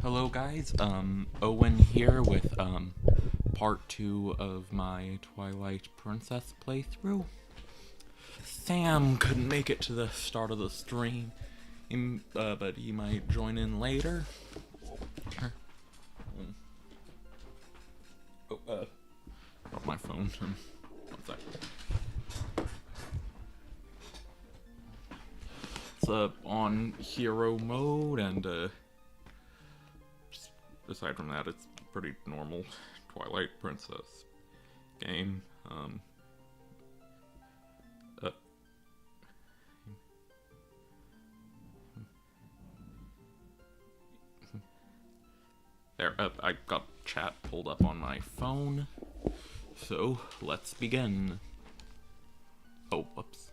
Hello guys, Owen here with, part 2 of my Twilight Princess playthrough. Sam couldn't make it to the start of the stream, but he might join in later. Drop my phone. One sec. It's, on hero mode, and, aside from that, it's pretty normal Twilight Princess game. There, I got chat pulled up on my phone, so let's begin. Oh, whoops.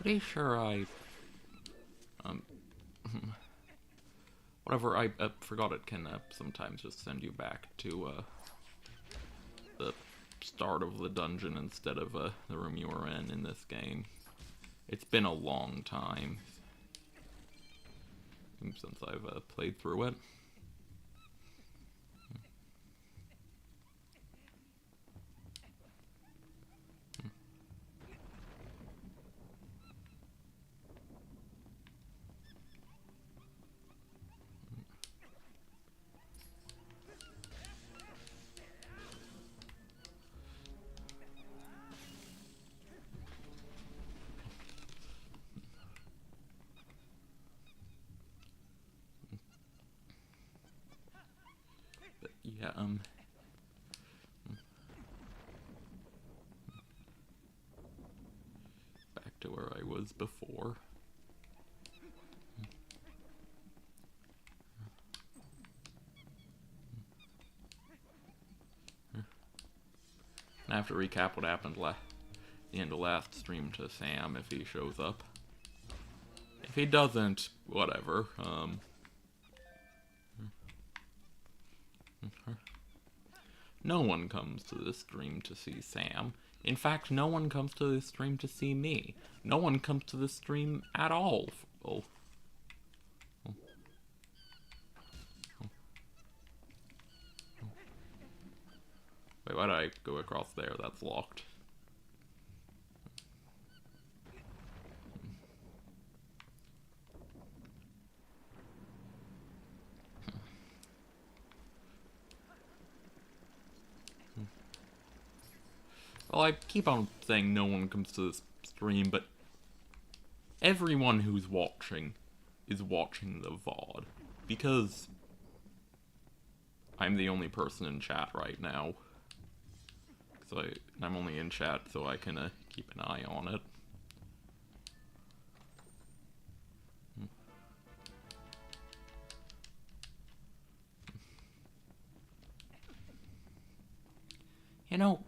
Pretty sure whatever, I forgot it can sometimes just send you back to the start of the dungeon instead of the room you were in this game. It's been a long time since I've played through it. But yeah, back to where I was before. I have to recap what happened the end of last stream to Sam if he shows up. If he doesn't, whatever. No one comes to this stream to see Sam. In fact, no one comes to this stream to see me. No one comes to this stream at all. Oh. Wait, why did I go across there? That's locked. Well, I keep on saying no one comes to this stream, but everyone who's watching is watching the VOD. Because I'm the only person in chat right now. So I'm only in chat so I can keep an eye on it. You know,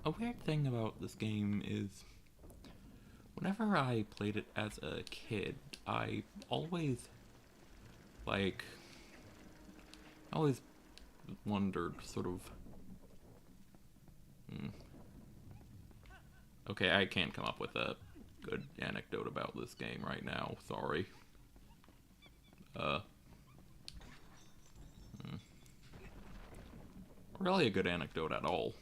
a weird thing about this game is, whenever I played it as a kid, I always, wondered, sort of, Okay, I can't come up with a good anecdote about this game right now, sorry. Really a good anecdote at all.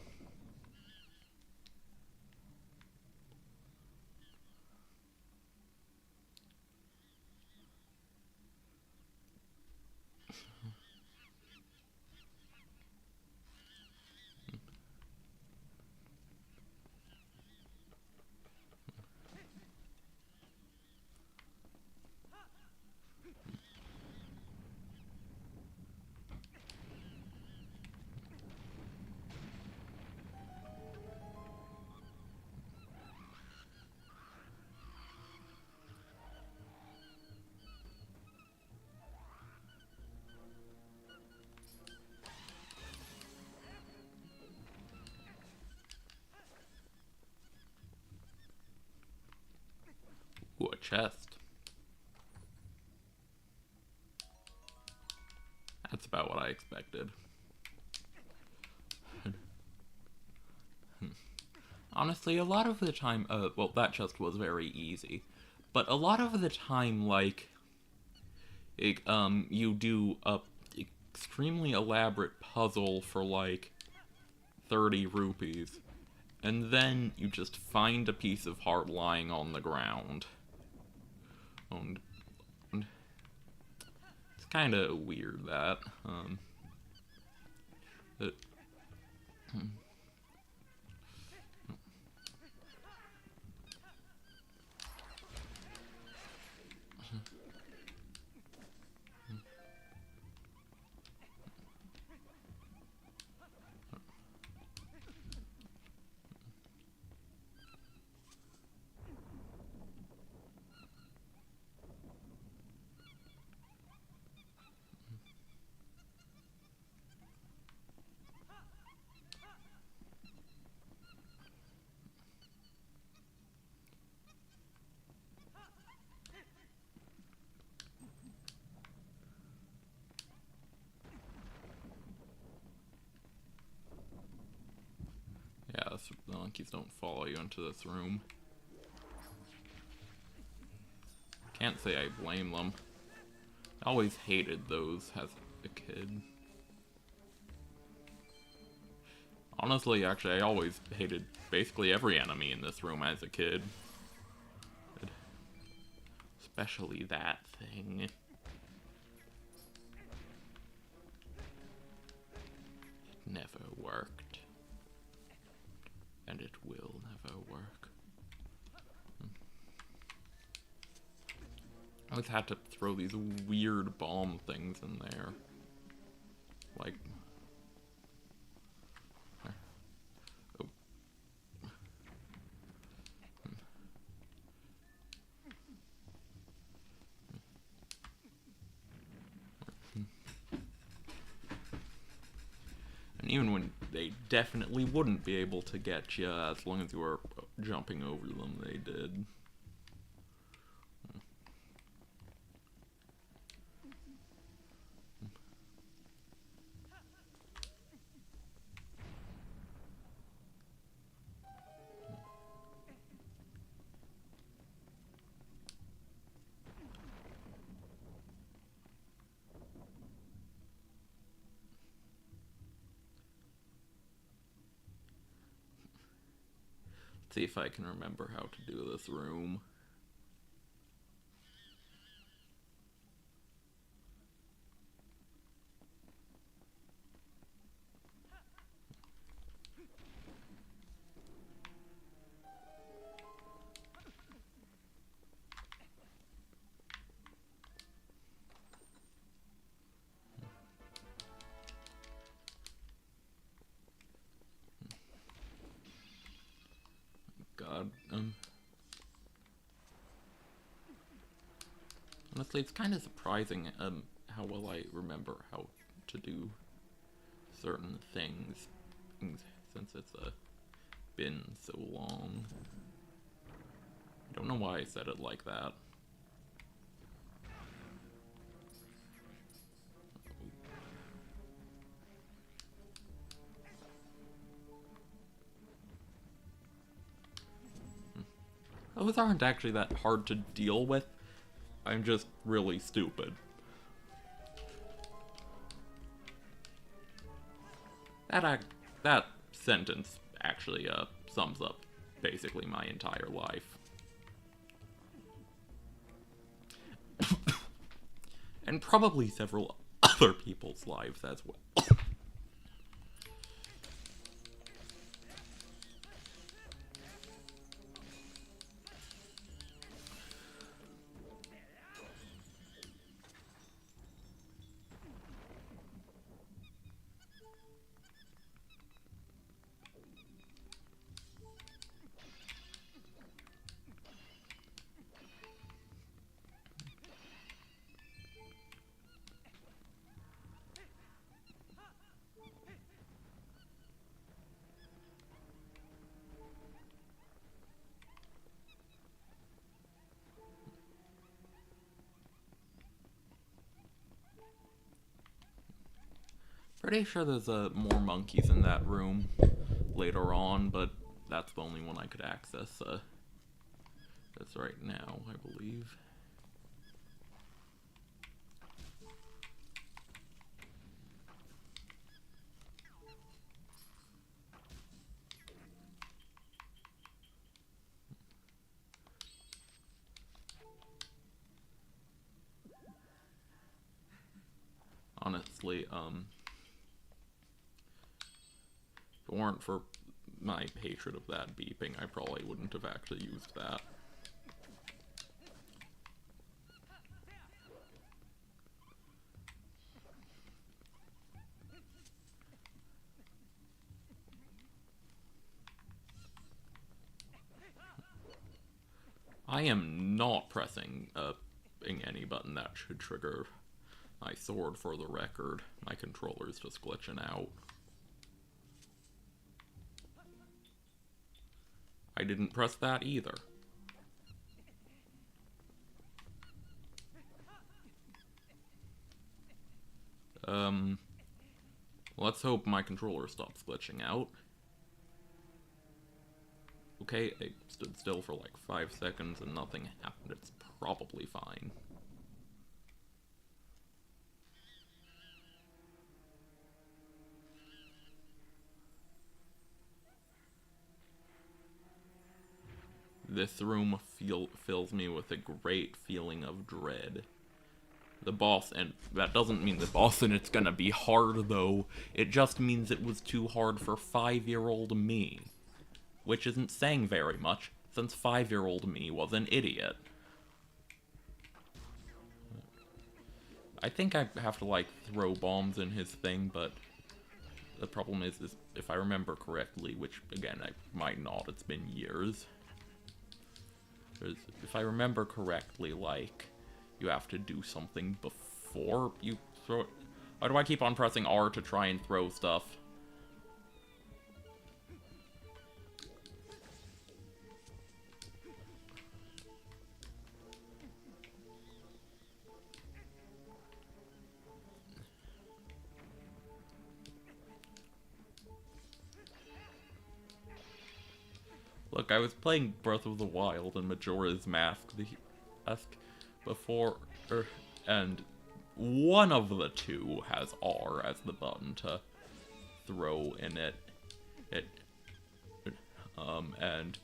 chest. That's about what I expected. Honestly, a lot of the time, well, that chest was very easy. But a lot of the time, like, you do a extremely elaborate puzzle for, like, 30 rupees. And then you just find a piece of heart lying on the ground. And it's kind of weird, that. Yeah, the monkeys don't follow you into this room. Can't say I blame them. I always hated those as a kid. Honestly, actually, I always hated basically every enemy in this room as a kid. Especially that thing. It never worked. And it will never work. I always had to throw these weird bomb things in there. Like... Oh. And even when they definitely wouldn't be able to get you, as long as you were jumping over them, they did. See if I can remember how to do this room. God, honestly, it's kind of surprising how well I remember how to do certain things since it's been so long. I don't know why I said it like that. Those aren't actually that hard to deal with. I'm just really stupid. That sentence actually sums up basically my entire life. And probably several other people's lives as well. Pretty sure there's more monkeys in that room later on, but that's the only one I could access. That's right now, I believe. Honestly, if it weren't for my hatred of that beeping, I probably wouldn't have actually used that. I am not pressing any button that should trigger my sword, for the record. My controller's just glitching out. I didn't press that either. Let's hope my controller stops glitching out. Okay, I stood still for like 5 seconds and nothing happened. It's probably fine. This room fills me with a great feeling of dread. The boss, and that doesn't mean the boss and it's gonna be hard though, it just means it was too hard for 5-year-old me. Which isn't saying very much, since 5-year-old me was an idiot. I think I have to, like, throw bombs in his thing, but the problem is if I remember correctly, which, again, I might not, it's been years. If I remember correctly, like, you have to do something before you throw it. Why do I keep on pressing R to try and throw stuff? Look, I was playing Breath of the Wild and Majora's Mask before, and one of the two has R as the button to throw in it. And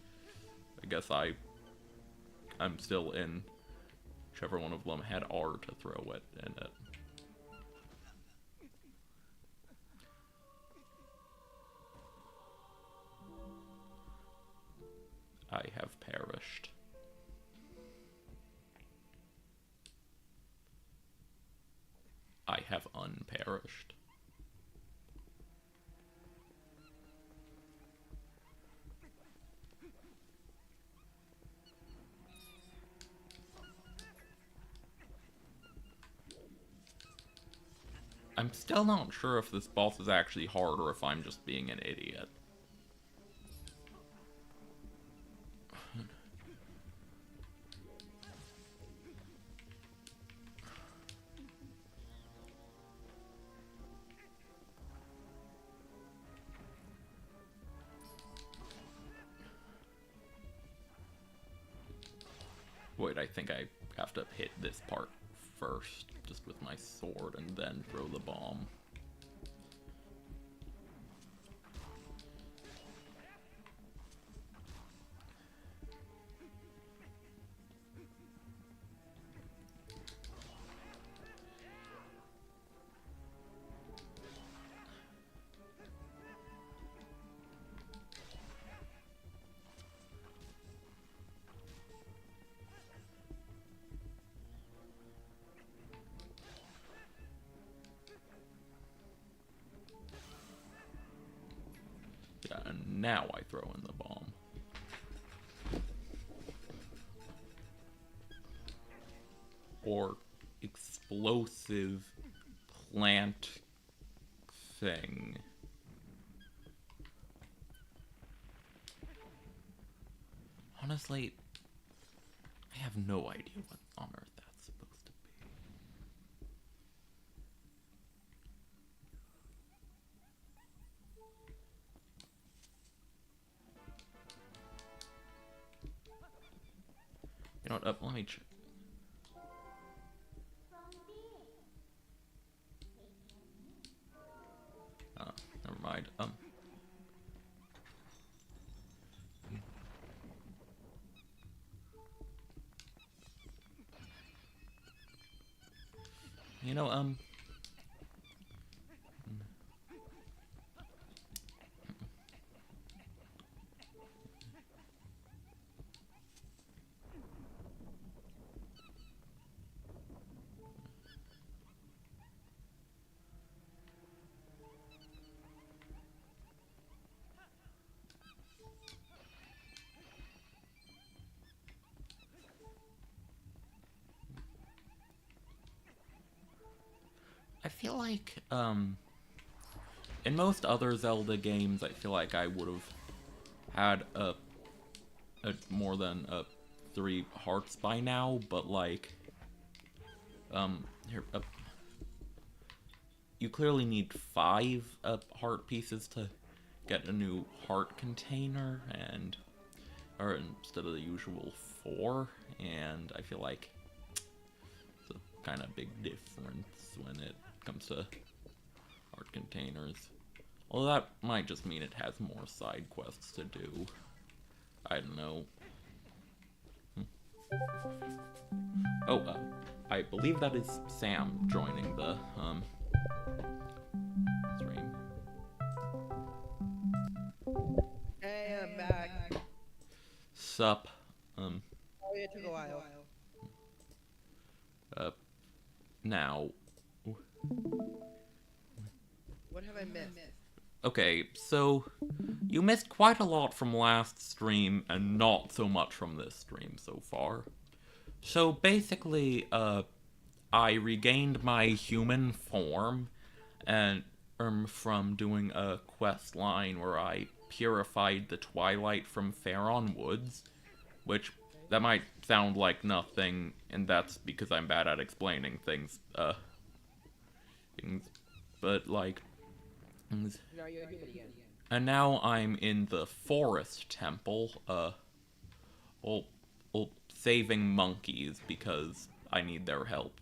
I guess I'm still in whichever one of them had R to throw it in it. I have perished. I have unperished. I'm still not sure if this boss is actually hard or if I'm just being an idiot. Wait, I think I have to hit this part first, just with my sword, and then throw the bomb. Yeah, and now I throw in the bomb. Or explosive plant thing. Honestly, I have no idea what on earth that's supposed to be. let me check. Never mind. You know, I feel like, in most other Zelda games, I feel like I would have had more than 3 hearts by now, but like, here, you clearly need 5 heart pieces to get a new heart container, or instead of the usual 4, and I feel like it's a kind of big difference when it comes to heart containers. Although that might just mean it has more side quests to do. I don't know. Oh, I believe that is Sam joining the, stream. Hey, I'm back. Sup, Oh, it took a while. Now. What have I missed? Okay, so you missed quite a lot from last stream and not so much from this stream so far. So basically, I regained my human form and from doing a quest line where I purified the Twighlight from Faron Woods, which that might sound like nothing, and that's because I'm bad at explaining things, but like, No, you're human again. and now I'm in the forest temple, saving monkeys because I need their help.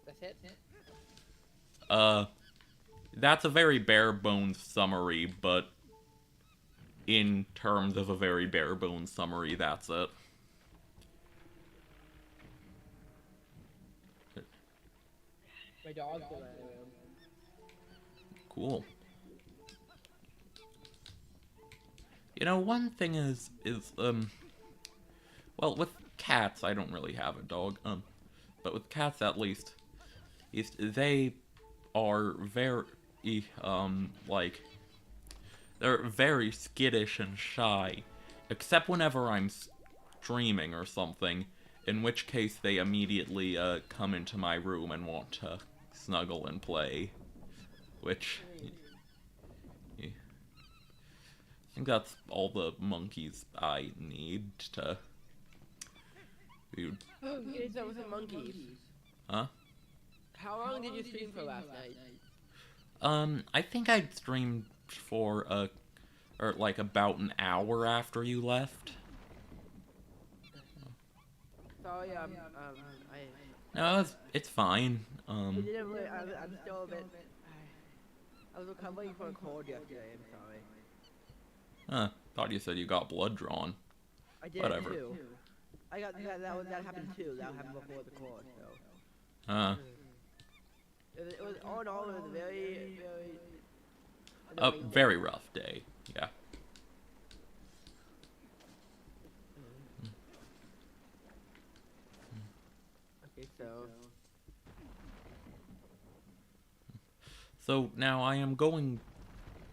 That's it? That's a very bare bones summary, but in terms of a very bare bones summary, that's it. My dog's still running around. Cool. You know, one thing is, well, with cats, I don't really have a dog, but with cats at least, they are very, like, they're very skittish and shy, except whenever I'm streaming or something, in which case they immediately, come into my room and want to snuggle and play, which, I think that's all the monkeys I need to do. Oh, you did that with the monkeys. Huh? How long did you stream for last night? I think I streamed for, or like about an hour after you left. Sorry, No, it's fine. I'm still a bit. I was recovering from a cold yesterday. I'm sorry. Thought you said you got blood drawn. I did Whatever. too. I got that happened too. That happened before the cold. So. It was all in all, it was very, A very rough day. Yeah. Okay, so. So now I am going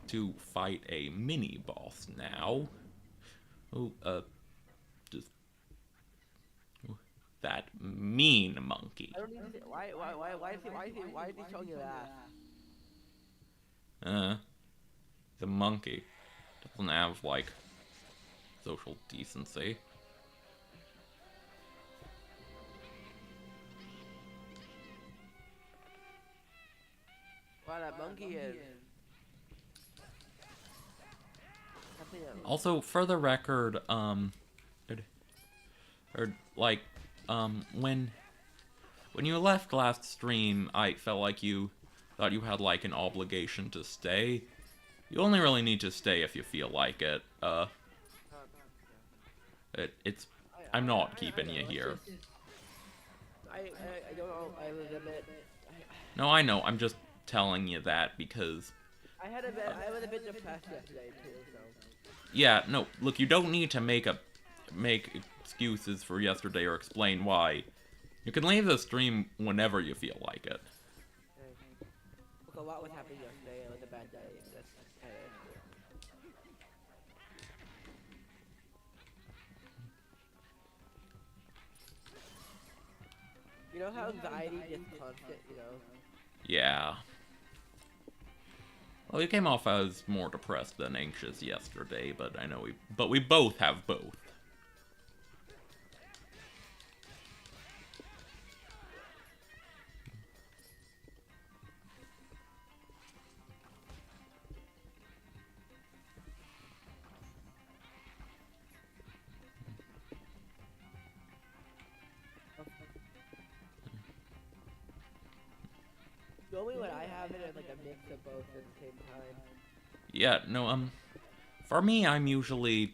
to fight a mini boss now. Oh, just that mean monkey. I don't need to say, why is he showing you that? The monkey doesn't have like social decency. Wow, that monkey is. Also, for the record, or like, when you left last stream, I felt like you thought you had like an obligation to stay. You only really need to stay if you feel like it. It's I'm not keeping you here. I don't know. I was a bit. No, I know. I'm just telling you that because I was a bit depressed yesterday too. So. Yeah, no. Look, you don't need to make excuses for yesterday or explain why. You can leave the stream whenever you feel like it. Look, a lot was happening yesterday. It was a bad day. That's kind of. You know how anxiety is constant, you know? Yeah. Well, you came off as more depressed than anxious yesterday, but I know we both have both. Normally when I have it, it's like a mix of both at the same time. Yeah, no, for me, I usually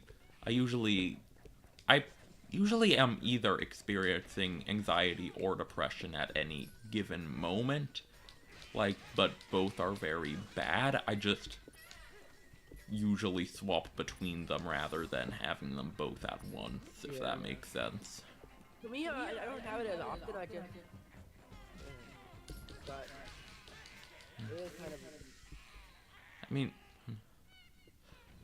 am either experiencing anxiety or depression at any given moment. Like, but both are very bad. I just usually swap between them rather than having them both at once, if that makes sense. For me, I don't have it as often. I just, but it is kind of. I mean,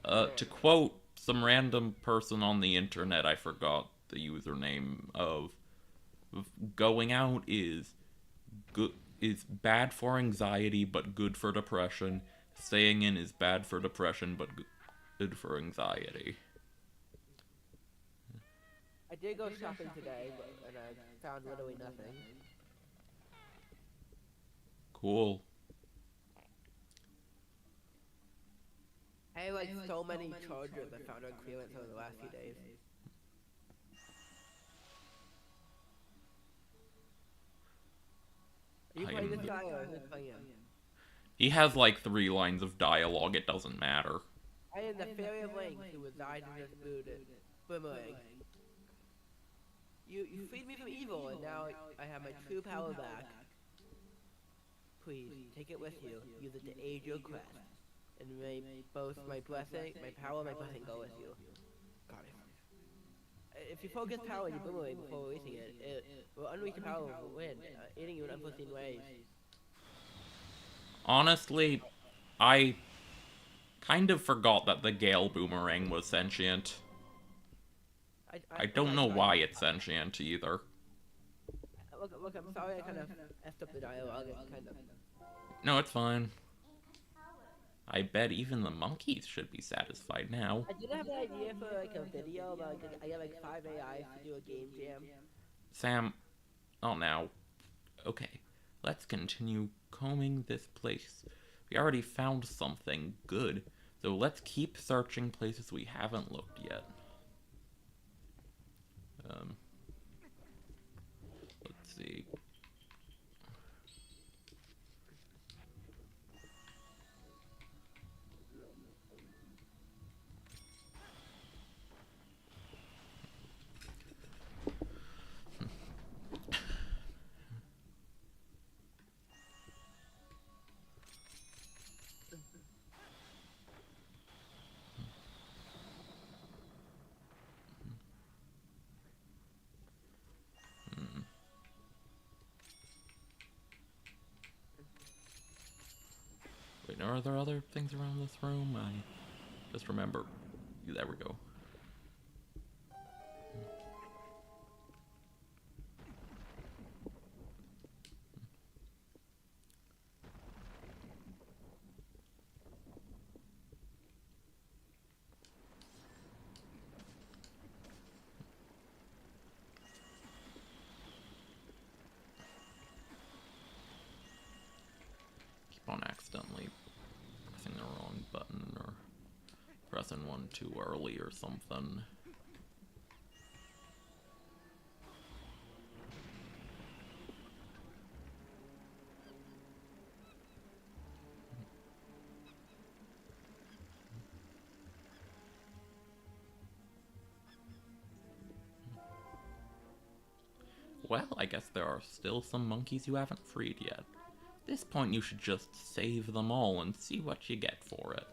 to quote some random person on the internet, I forgot the username of going out is bad for anxiety but good for depression. Staying in is bad for depression but good for anxiety. I did go shopping today, and I found literally nothing. Cool. I have like so many chargers I found on clearance over the last few days. Are you playing this guy or is it playing him? He has like 3 lines of dialogue, it doesn't matter. I am the Fairy of Link who resides in this boomerang. You freed me from evil and now I have my true power back. Please, take it with you. Use it to aid your quest. And may both my blessing, my power and my blessing go with you. God. If you focus power in your boomerang before releasing it, it will unleash the power will win, aiding you in unforeseen ways. Honestly, I kind of forgot that the Gale Boomerang was sentient. I don't know why it's sentient either. Look, I'm sorry I kind of effed up the dialogue, kind of. No, it's fine. I bet even the monkeys should be satisfied now. I did have an idea for like a video about I got like 5 AIs to do a game jam. Sam, oh now. Okay, let's continue combing this place. We already found something good, so let's keep searching places we haven't looked yet. Let's see. Wait, are there other things around this room? I just remember. There we go. Keep on accidentally pressing the wrong button or pressing one too early or something. well, I guess there are still some monkeys you haven't freed yet. At this point, you should just save them all and see what you get for it.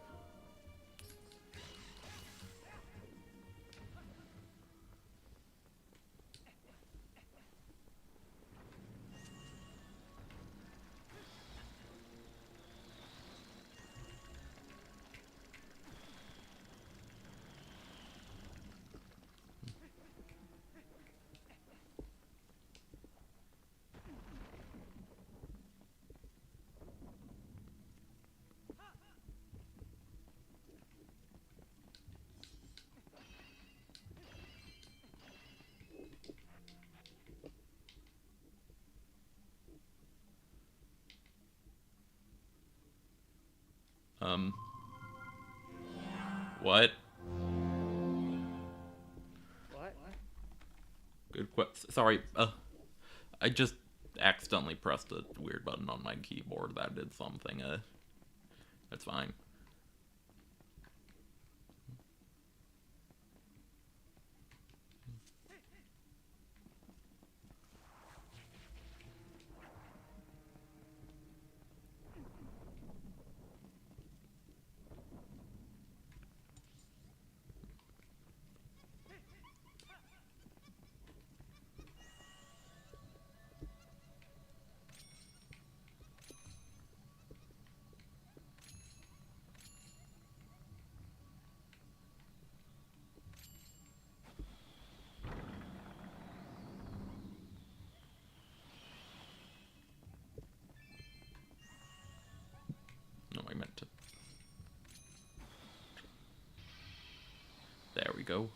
What? What? Good question. Sorry, I just accidentally pressed a weird button on my keyboard that did something, that's fine. No, I meant to. There we go.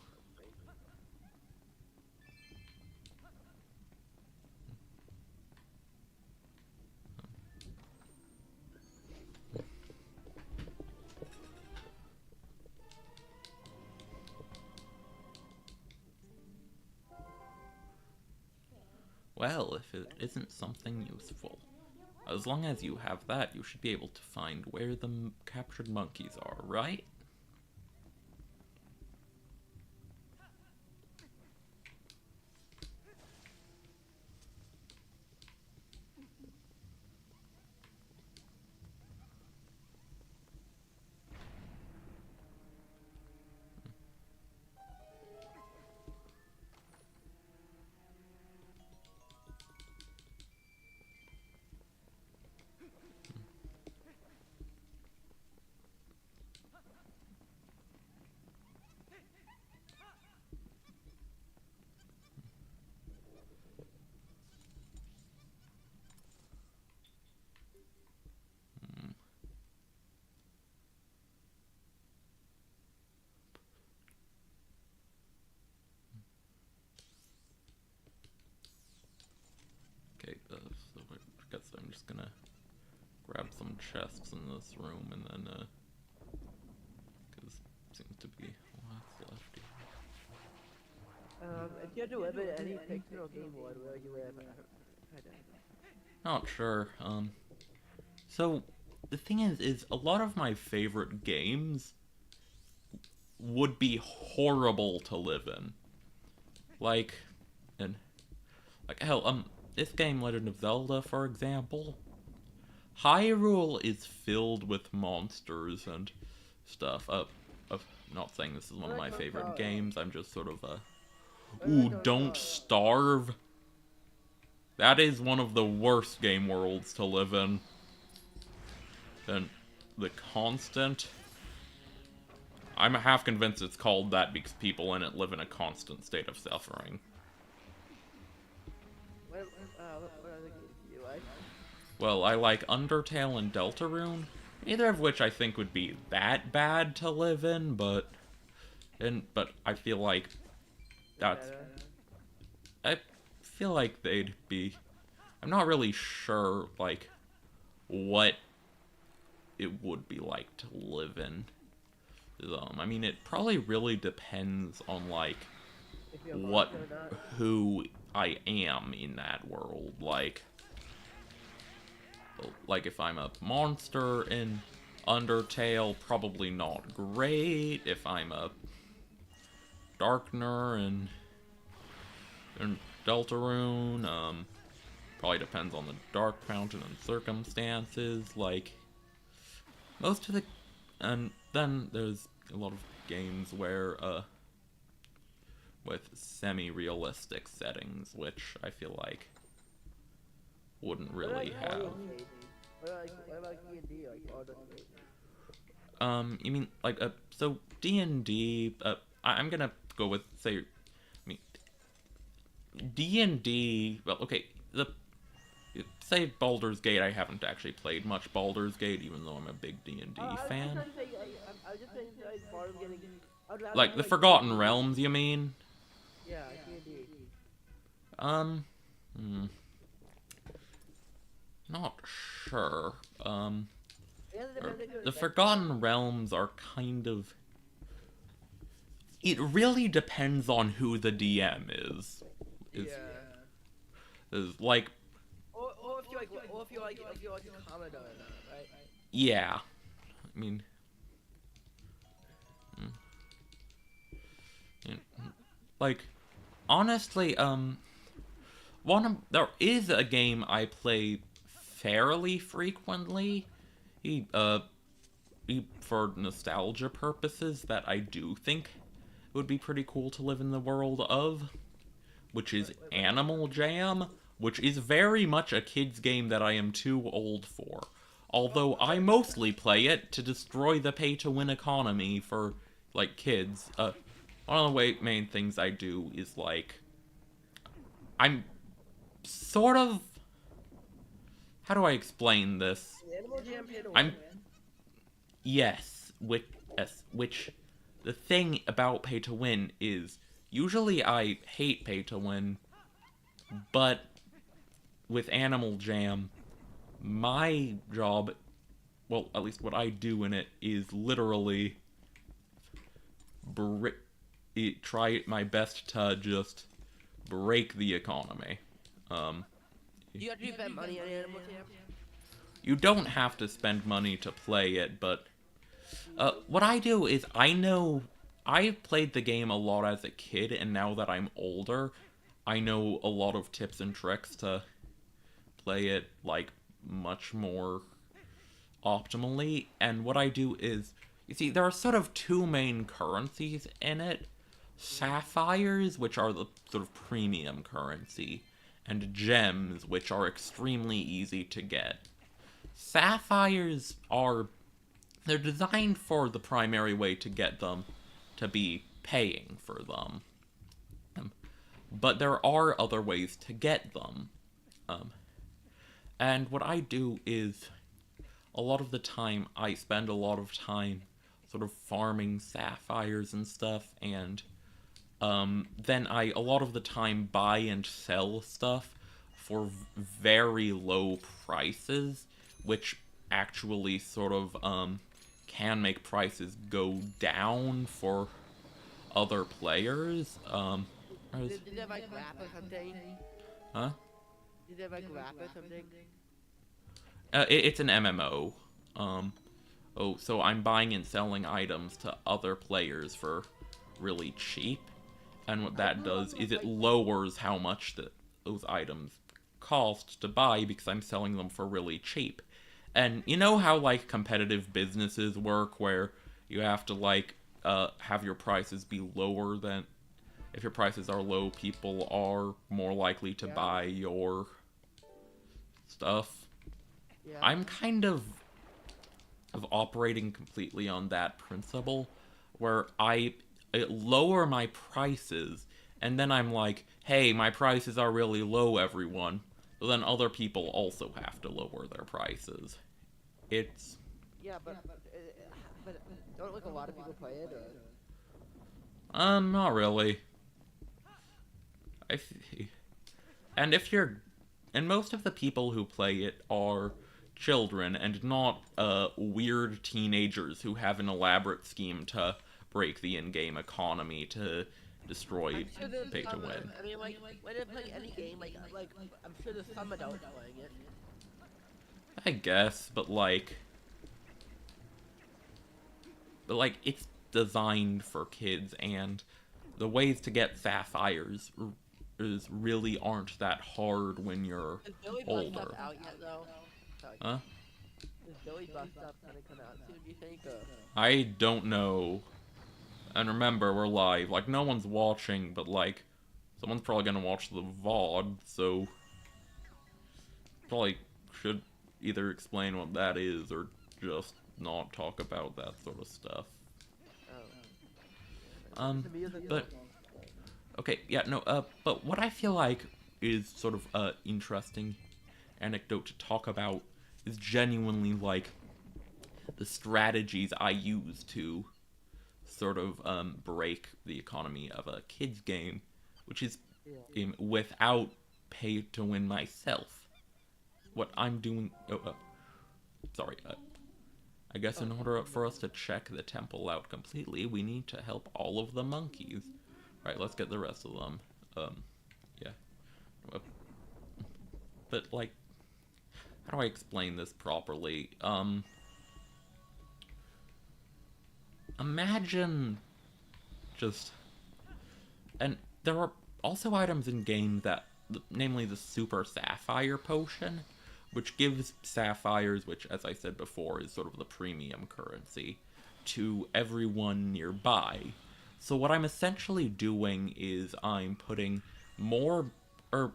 Well, if it isn't something useful. As long as you have that, you should be able to find where the captured monkeys are, right? Okay, so I guess I'm just gonna grab some chests in this room and then, because seems to be lots left here. If you had to live in any fictional game world, where would you live? Not sure. So the thing is a lot of my favorite games would be horrible to live in. Like hell, this game, Legend of Zelda, for example. Hyrule is filled with monsters and stuff. I'm not saying this is one of my favorite games. I'm just sort of ooh, don't starve. That is one of the worst game worlds to live in. And the constant. I'm half convinced it's called that because people in it live in a constant state of suffering. What other games do you like? Well, I like Undertale and Deltarune, neither of which I think would be that bad to live in, but I feel like that's... I feel like they'd be... I'm not really sure, like, what it would be like to live in them. I mean, it probably really depends on, like, who I am in that world. Like if I'm a monster in Undertale, probably not great. If I'm a Darkner and Deltarune, probably depends on the Dark Fountain and circumstances, like, most of the, and then there's a lot of games where, with semi-realistic settings, which I feel like wouldn't really have. What about D&D, like Baldur's Gate? You mean, like, so D&D, I'm gonna go with, say, I mean, D&D, well, okay, say Baldur's Gate, I haven't actually played much Baldur's Gate, even though I'm a big D&D fan. I was just saying, like, Baldur's getting... Like, the Forgotten Realms, you mean? Yeah, D&D. Not sure. The Forgotten Realms are kind of... It really depends on who the DM is. Yeah. Is like... Or if you're like a Commodore, right? Yeah. I mean... Like, honestly, there is a game I play fairly frequently, for nostalgia purposes, that I do think would be pretty cool to live in the world of, which is Animal Jam, which is very much a kid's game that I am too old for. Although I mostly play it to destroy the pay-to-win economy for, like, kids. One of the main things I do is, like, I'm sort of... How do I explain this? Yes, which the thing about pay to win is, usually I hate pay to win, but with Animal Jam, my job, well, at least what I do in it, is literally try my best to just break the economy. You have to spend money on Animal Jam? You don't have to spend money to play it, but what I do is, I played the game a lot as a kid, and now that I'm older, I know a lot of tips and tricks to play it, like, much more optimally. And what I do is, you see, there are sort of two main currencies in it. Sapphires, which are the sort of premium currency, and gems, which are extremely easy to get. Sapphires they're designed for the primary way to get them to be paying for them. But there are other ways to get them. And what I do is, a lot of the time, I spend a lot of time sort of farming sapphires and stuff, and then I, a lot of the time, buy and sell stuff for very low prices, which actually sort of, can make prices go down for other players. Did they have, like, rap or something? Huh? Did they have, like, rap or something? It's an MMO. So I'm buying and selling items to other players for really cheap. And what that does is it lowers how much those items cost to buy, because I'm selling them for really cheap. And you know how, like, competitive businesses work, where you have to, like, have your prices be lower than... If your prices are low, people are more likely to buy your stuff. Yeah. I'm kind of operating completely on that principle, where I lower my prices, and then I'm like, hey, my prices are really low, everyone. So then other people also have to lower their prices. It's... Yeah, but don't, like, a lot of people play it, or... Not really. And if you're... And most of the people who play it are children, and not, weird teenagers who have an elaborate scheme to break the in-game economy to destroy pay-to-win. I mean, like, when they play any game, like, I'm sure there's some adults playing it. I guess, but like, it's designed for kids, and the ways to get sapphires really aren't that hard when you're Is Billy Bust Up older. out yet though? Sorry. Huh? Is Billy Bust Up gonna come out soon? Do you think? I don't know. And remember, we're live. Like, no one's watching, but, like, someone's probably gonna watch the VOD, so... Probably should either explain what that is, or just not talk about that sort of stuff. But... Okay, yeah, no, but what I feel like is sort of, interesting anecdote to talk about is genuinely, like, the strategies I use to sort of break the economy of a kids game, which is without pay to win myself. What I'm doing. Sorry. I guess in order for us to check the temple out completely, we need to help all of the monkeys. Right. Let's get the rest of them. Yeah. But like, how do I explain this properly? Imagine just... And there are also items in game that, namely the Super Sapphire Potion, which gives sapphires, which, as I said before, is sort of the premium currency, to everyone nearby. So what I'm essentially doing is I'm putting more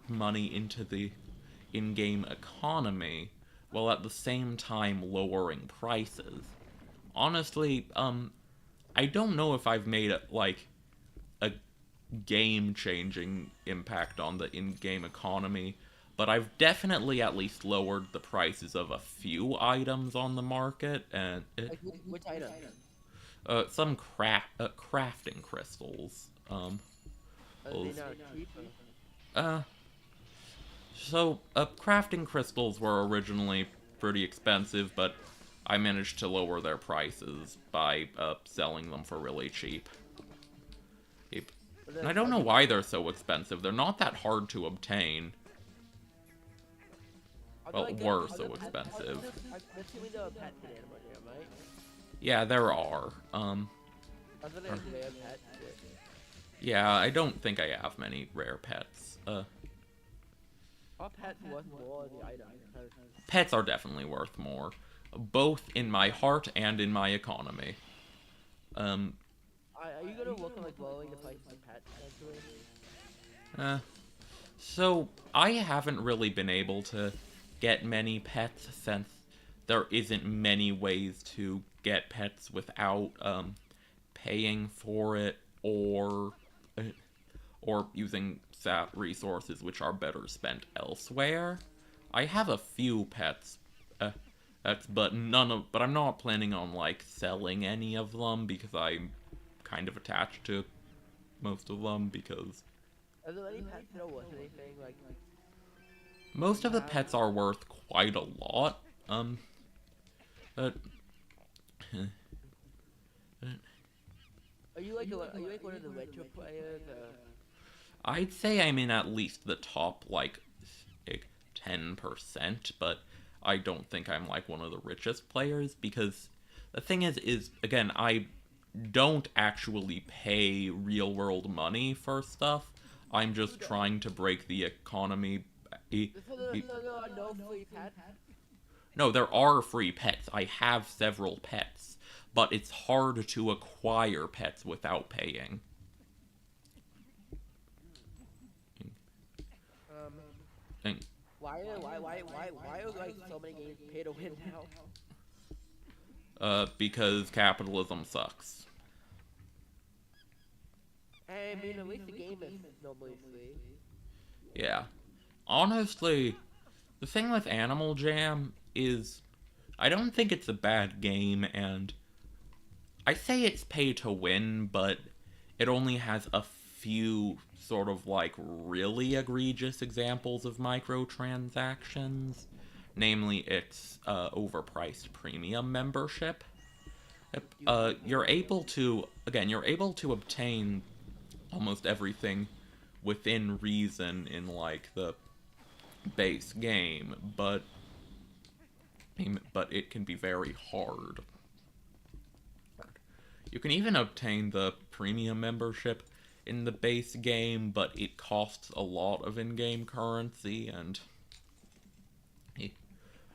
money into the in-game economy, while at the same time lowering prices. Honestly, I don't know if I've made it, like, a game-changing impact on the in-game economy, but I've definitely at least lowered the prices of a few items on the market, and Like, which item? Some crafting crystals. Are they now cheap? Crafting crystals were originally pretty expensive, but I managed to lower their prices by selling them for really cheap. And I don't know why they're so expensive. They're not that hard to obtain. Well, were so expensive. Assuming there are pets in Animal Jam, right? Yeah, there are. Are there rare pets? Yeah, I don't think I have many rare pets. Are pets worth more than the item? Pets are definitely worth more, both in my heart and in my economy. Are you gonna work on like lowering the price of pets eventually? So I haven't really been able to get many pets since there isn't many ways to get pets without paying for it or using resources which are better spent elsewhere. I have a few pets, but I'm not planning on like selling any of them because I'm kind of attached to most of them because Are there any pets that are worth anything? Like most of the pets are worth quite a lot. But Are you like one of the retro players? I'd say I'm in at least the top like 10%, but I don't think I'm like one of the richest players because the thing is again, I don't actually pay real world money for stuff. I'm just trying to break the economy. No free pets? No, there are free pets. I have several pets, but it's hard to acquire pets without paying. Why are like so many games pay to win now? Because capitalism sucks. I mean, at least the game is normally free. Yeah. Honestly, the thing with Animal Jam is I don't think it's a bad game, and I say it's pay to win, but it only has a few sort of like really egregious examples of microtransactions. Namely, its overpriced premium membership. You're able to obtain almost everything within reason in like the base game, but it can be very hard. You can even obtain the premium membership in the base game, but it costs a lot of in-game currency, and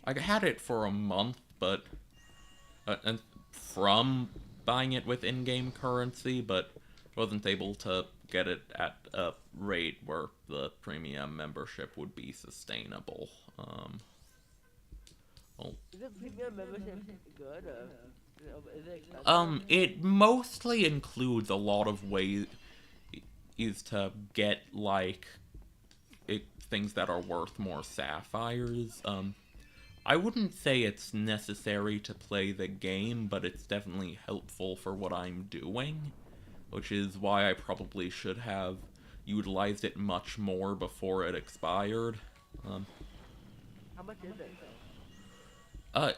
I had it for a month, but and from buying it with in-game currency, but wasn't able to get it at a rate where the premium membership would be sustainable. Well, Is the premium membership good? Is it expensive? it mostly includes a lot of ways to get, like, things that are worth more sapphires. I wouldn't say it's necessary to play the game, but it's definitely helpful for what I'm doing, which is why I probably should have utilized it much more before it expired. How much is it?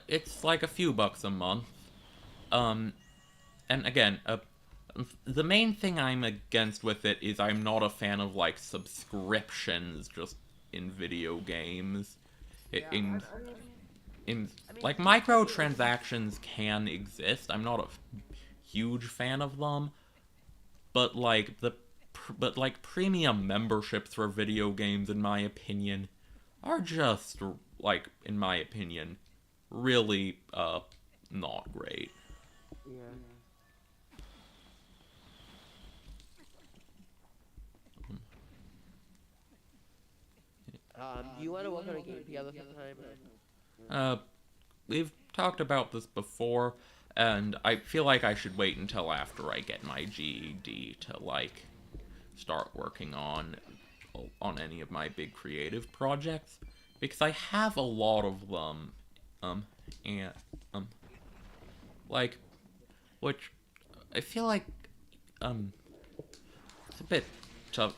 It's like a few bucks a month. And again, the main thing I'm against with it is I'm not a fan of, like, subscriptions just in video games. Like, microtransactions can exist. I'm not a huge fan of them, but like premium memberships for video games, in my opinion, are just, like, in my opinion, really not great. Yeah. Do you want to work on a game together sometime? We've talked about this before, and I feel like I should wait until after I get my GED to, like, start working on any of my big creative projects, because I have a lot of them, and like, which I feel like it's a bit tough.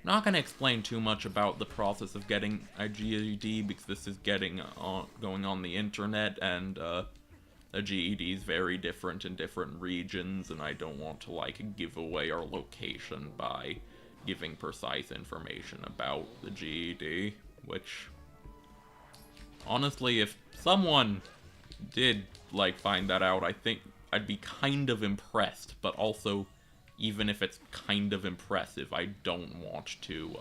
I'm not gonna explain too much about the process of getting a GED, because this is going on the internet, and a GED is very different in different regions, and I don't want to, like, give away our location by giving precise information about the GED, which, honestly, if someone did, like, find that out, I think I'd be kind of impressed, but also, even if it's kind of impressive, I don't want to,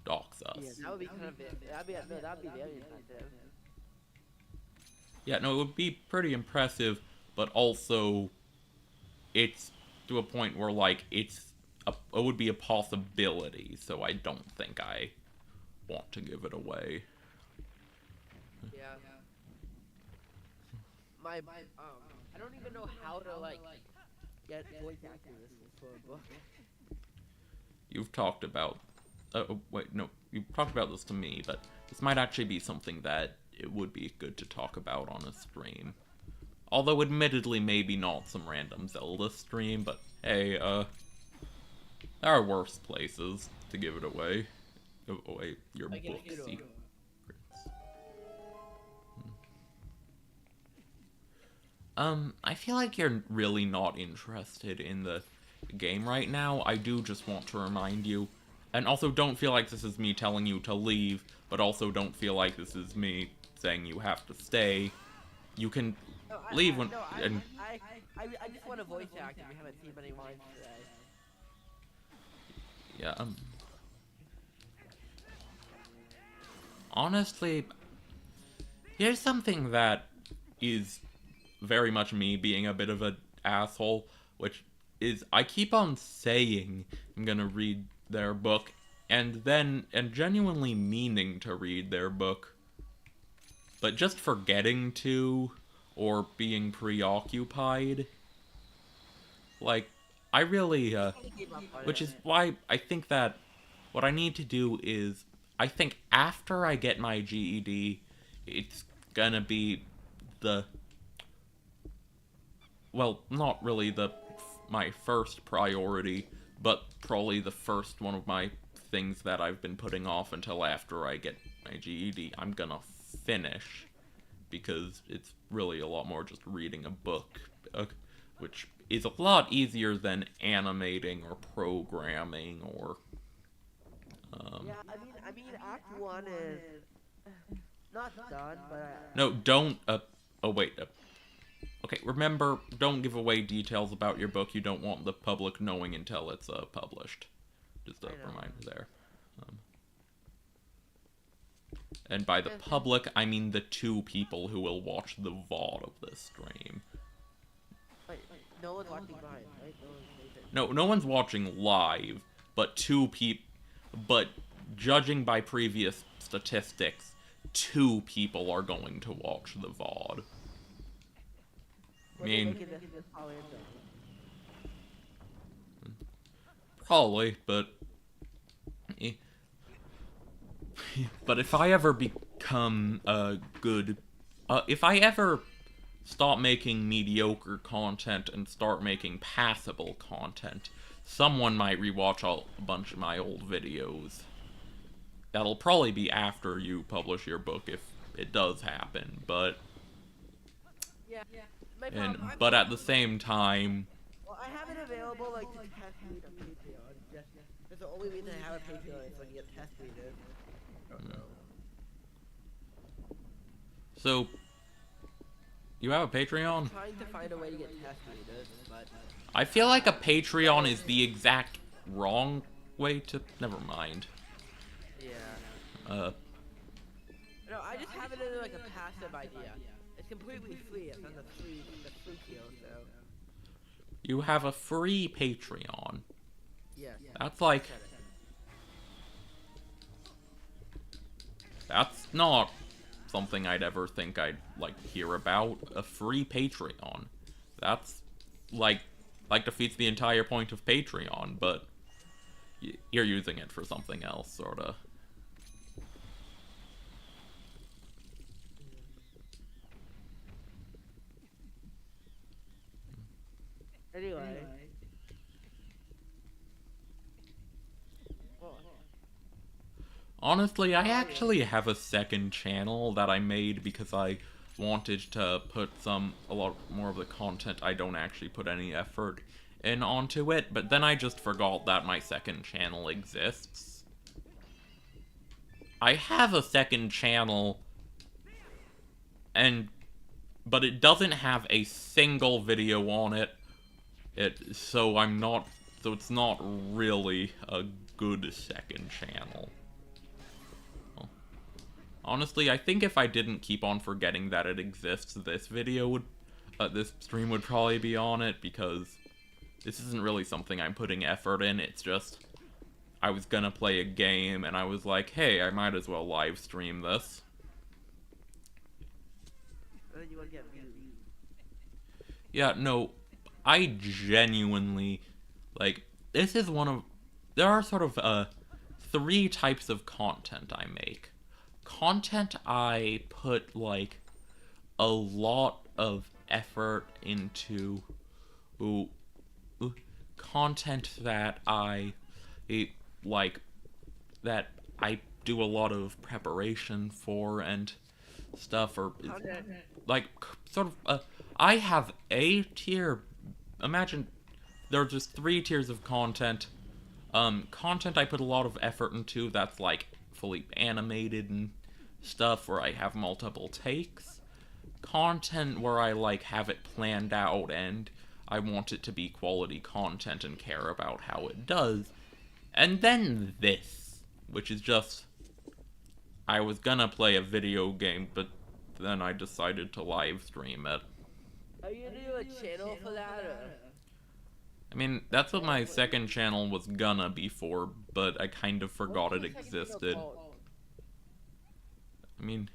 dox us. Yeah, that would be kind of that'd be very impressive. Yeah, no, it would be pretty impressive, but also, it's to a point where, like, it would be a possibility, so I don't think I want to give it away. Yeah. I don't even know how to, like, get voice acting for a book. You've talked about... wait, no. You've talked about this to me, but this might actually be something that it would be good to talk about on a stream. Although, admittedly, maybe not some random Zelda stream, but hey, there are worse places to give it away. Give away your book secrets. I feel like you're really not interested in the game right now. I do just want to remind you. And also, don't feel like this is me telling you to leave, but also don't feel like this is me saying you have to stay. You can leave when... I just want to voice act, and we haven't seen many lines today. Yeah, honestly, here's something that is very much me being a bit of an asshole, which is I keep on saying I'm gonna read their book, and genuinely meaning to read their book, but just forgetting to, or being preoccupied. Like, I really, which is why I think that what I need to do is, I think after I get my GED, it's gonna be well, not really my first priority, but probably the first one of my things that I've been putting off until after I get my GED. I'm gonna finish, because it's really a lot more just reading a book, which is a lot easier than animating or programming or... Yeah, I mean, Act 1 is not done, but... No, don't, oh wait, Okay, remember, don't give away details about your book you don't want the public knowing until it's published. Just a reminder there. And by the public, I mean the 2 people who will watch the VOD of this stream. Wait, no one's watching behind, right? No one's watching live, but 2 people. But judging by previous statistics, 2 people are going to watch the VOD. I mean, probably, but if I ever become a good, if I ever stop making mediocre content and start making passable content, someone might rewatch a bunch of my old videos. That'll probably be after you publish your book, if it does happen, but... Yeah. But at the same time... Well, I have it available, like, to test read on Patreon. That's the only reason I have a Patreon, is so I can get test readers. So... You have a Patreon? I'm trying to find a way to get test readers, but... I feel like a Patreon is the exact wrong way to... Never mind. Yeah. No, I just have it as like a passive idea. It's completely free. It's on the free tier, so. You have a free Patreon. Yeah. That's like... That's not something I'd ever think I'd, like, hear about. A free Patreon. That's, like defeats the entire point of Patreon, but you're using it for something else, sorta. Anyway. Honestly, I actually have a second channel that I made because I wanted to put a lot more of the content I don't actually put any effort in onto it, but then I just forgot that my second channel exists. I have a second channel, but it doesn't have a single video on it. So it's not really a good second channel. Well, honestly, I think if I didn't keep on forgetting that it exists, this stream would probably be on it, because this isn't really something I'm putting effort in. It's just, I was gonna play a game, and I was like, hey, I might as well live stream this. Yeah, no, I genuinely, like, this is there are sort of, 3 types of content I make. Content I put, like, a lot of effort into, content that I do a lot of preparation for and stuff, or, like, sort of, I have a tier. Imagine there are just 3 tiers of content. Content I put a lot of effort into that's like fully animated and stuff, where I have multiple takes. Content where I like have it planned out and I want it to be quality content and care about how it does. And then this, which is just, I was gonna play a video game, but then I decided to live stream it. Are you gonna do a channel for that, or? I mean, that's what my second channel was gonna be for, but I kind of forgot it existed. I mean,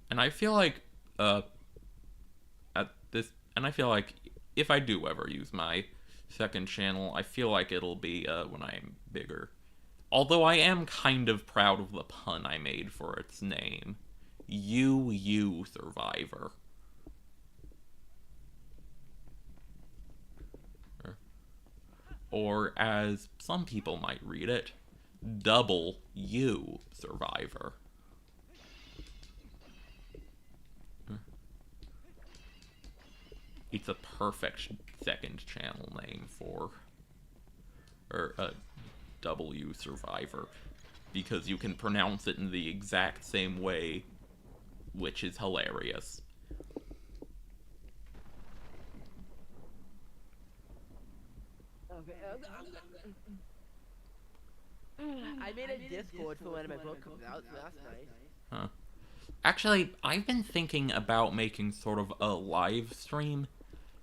and I feel like, I feel like if I do ever use my second channel, I feel like it'll be, when I'm bigger. Although I am kind of proud of the pun I made for its name. You Survivor. Or, as some people might read it, Double U Survivor. It's a perfect second channel name for W Survivor, because you can pronounce it in the exact same way, which is hilarious. Okay. I made a Discord for when my book comes out, so that's nice. Huh. Actually, I've been thinking about making sort of a live stream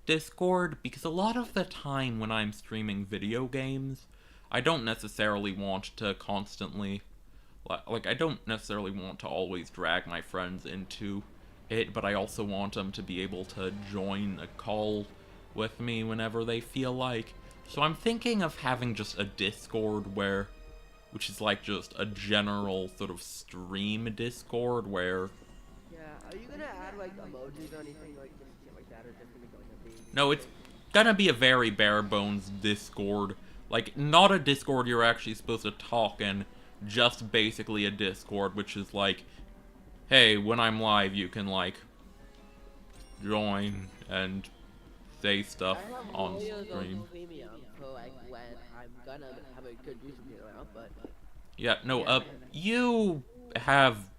Discord, because a lot of the time when I'm streaming video games, I don't necessarily want to constantly, like, I don't necessarily want to always drag my friends into it, but I also want them to be able to join a call with me whenever they feel like. So I'm thinking of having just a Discord which is like just a general sort of stream Discord where... Yeah, are you gonna add like emojis or anything like shit like that, or just gonna go to be? No, it's gonna be a very bare bones Discord. Like, not a Discord you're actually supposed to talk in, just basically a Discord, which is like, hey, when I'm live, you can, like, join and say stuff on stream. So like when I'm gonna have a good YouTube channel out, but Yeah, no, yeah. you have,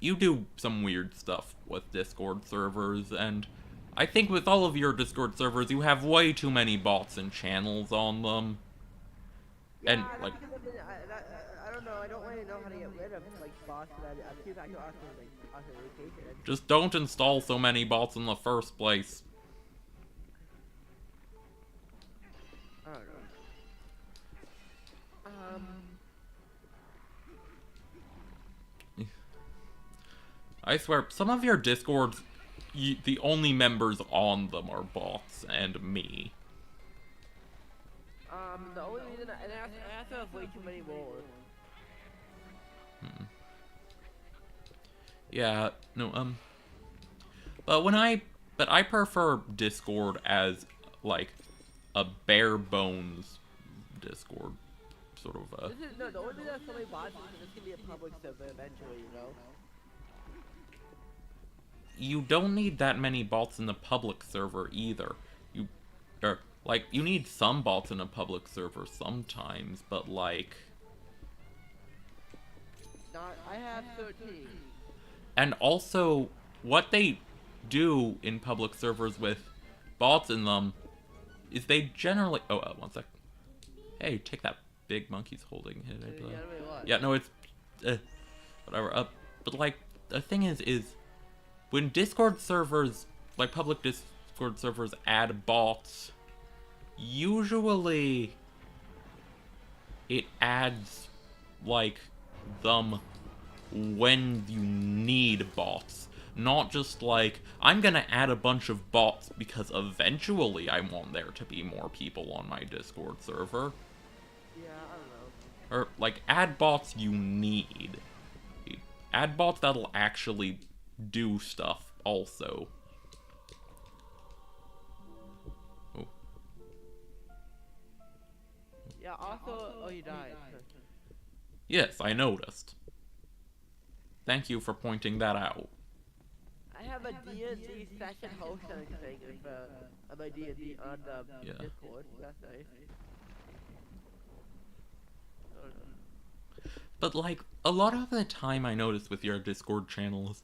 you do some weird stuff with Discord servers, and I think with all of your Discord servers, you have way too many bots and channels on them. Yeah, And, like, I don't know. I don't really know how to get rid of like bots. I see that authentication. just don't install so many bots in the first place. I don't know. I swear, some of your Discords, the only members on them are bots and me. The only reason I have to have way too many roles. Yeah, no, but I prefer Discord as, like, a bare bones Discord, sort of, No, the only reason I have so many bots is because this can be a public server eventually, you know? You don't need that many bots in the public server either. Like, you need some bots in a public server sometimes, but, like... I have 13. And also, what they do in public servers with bots in them is they generally... Oh, one sec. Hey, take that big monkey's holding it. Yeah, no, it's... whatever. But, like, the thing is when Discord servers, like public Discord servers, add bots, usually it adds, like, them when you need bots. Not just like, I'm gonna add a bunch of bots because eventually I want there to be more people on my Discord server. Yeah, I don't know. Or, like, add bots you need. Add bots that'll actually do stuff also. Oh. Yeah, also, oh, you died. Yes, I noticed. Thank you for pointing that out. I have a D&D session hosting thing of my D&D on Discord. That's nice. But, like, a lot of the time I notice with your Discord channels,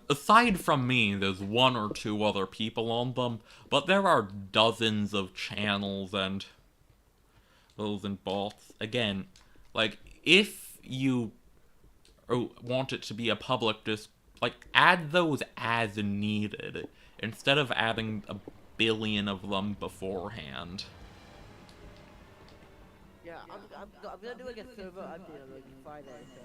aside from me, there's one or two other people on them, but there are dozens of channels and those and bots. Again, like, if you want it to be a public like, add those as needed, instead of adding a billion of them beforehand. Yeah, I'm gonna do like a server update on like Friday, so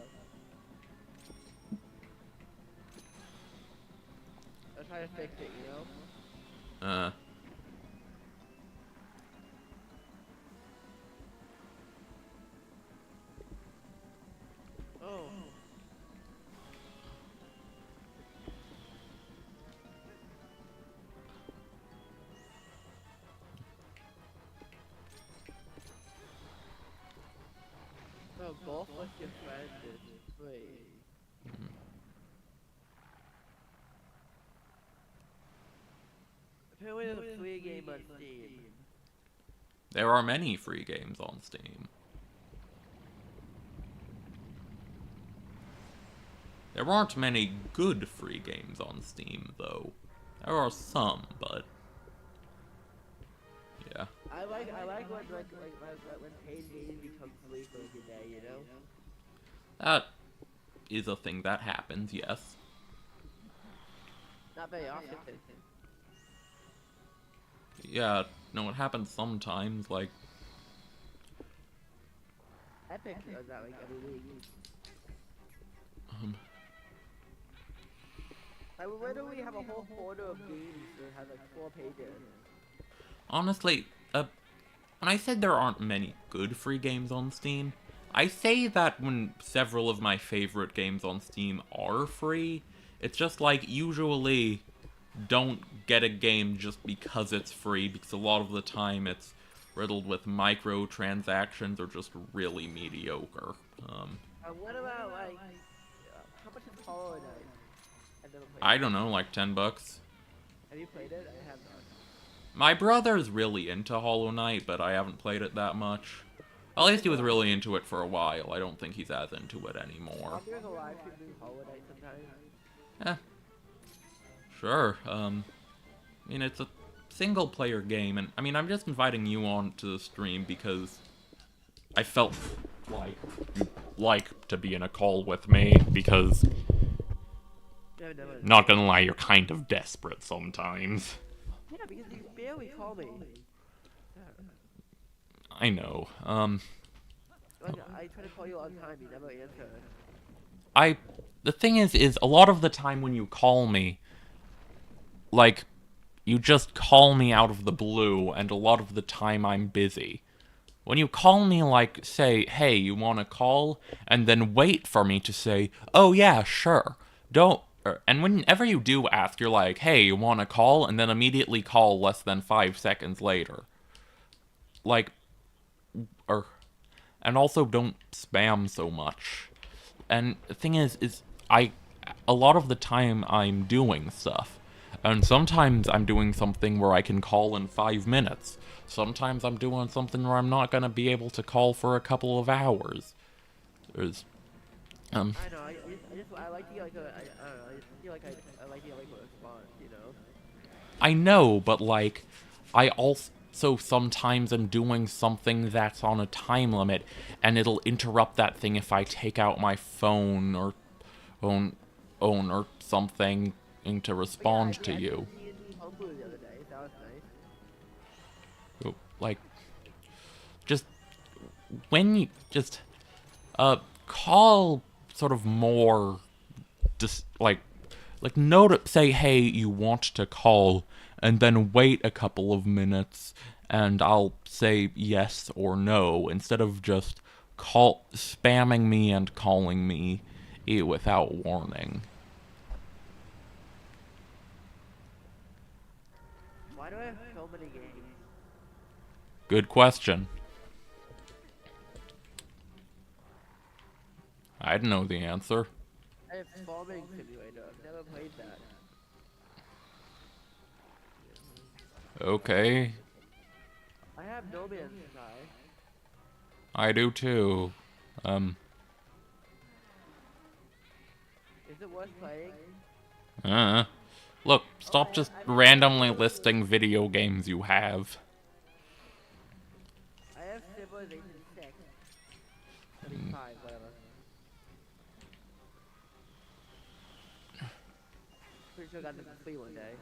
I'll try to fix it, you know? Oh. No, golf with your friends is free. Apparently there's a free game on Steam. There are many free games on Steam. There aren't many good free games on Steam, though. There are some, but... Yeah. I like when paid games become free for a day, you know? That is a thing that happens, yes. Not very often. Yeah, no, it happens sometimes, like... Epic does that like every week. Um, Like, why do we have a whole folder of games that have like 4 pages? honestly, when I said there aren't many good free games on Steam, I say that when several of my favorite games on Steam are free, it's just like, usually don't get a game just because it's free, because a lot of the time it's riddled with microtransactions or just really mediocre. What about like, how much is Hollow Knight? I've never played I it. don't know, like 10 bucks? Have you played it? I have not. My brother's really into Hollow Knight, but I haven't played it that much. At least he was really into it for a while. I don't think he's as into it anymore. I'm doing a live stream doing Hollow Knight sometime. Eh. Sure, I mean, it's a single-player game, and, I mean, I'm just inviting you on to the stream because I felt like you'd like to be in a call with me, because, Yeah, never. not gonna lie, you're kind of desperate sometimes. Yeah, because you barely call me. I know, Like, I try to call you all the time, you never answer. the thing is a lot of the time when you call me, like, you just call me out of the blue, and a lot of the time I'm busy. When you call me, like, say, hey, you wanna call? And then wait for me to say, oh yeah, sure. And whenever you do ask, you're like, hey, you wanna call? And then immediately call less than 5 seconds later. Like, and also don't spam so much. And the thing is a lot of the time I'm doing stuff. And sometimes I'm doing something where I can call in 5 minutes. Sometimes I'm doing something where I'm not gonna be able to call for a couple of hours. There's, I know, I like to get like a, I don't know, I just feel like I like to get like a response, you know? I know, but like, I also sometimes am doing something that's on a time limit, and it'll interrupt that thing if I take out my phone or or something to respond to you. Homebrew the other day, that was nice. Like, just when you just call sort of more just like say, hey, you want to call, and then wait a couple of minutes and I'll say yes or no, instead of just spamming me and calling me without warning. Why do I have so many games? Good question. I'd know the answer. I have Farming Simulator, I've never played that. Okay. I have No Man's Sky. I do too. Is it worth playing? Look, stop just randomly listing video games you have. I have Civilization 6. I mean 5, whatever. Pretty sure I got this free one day.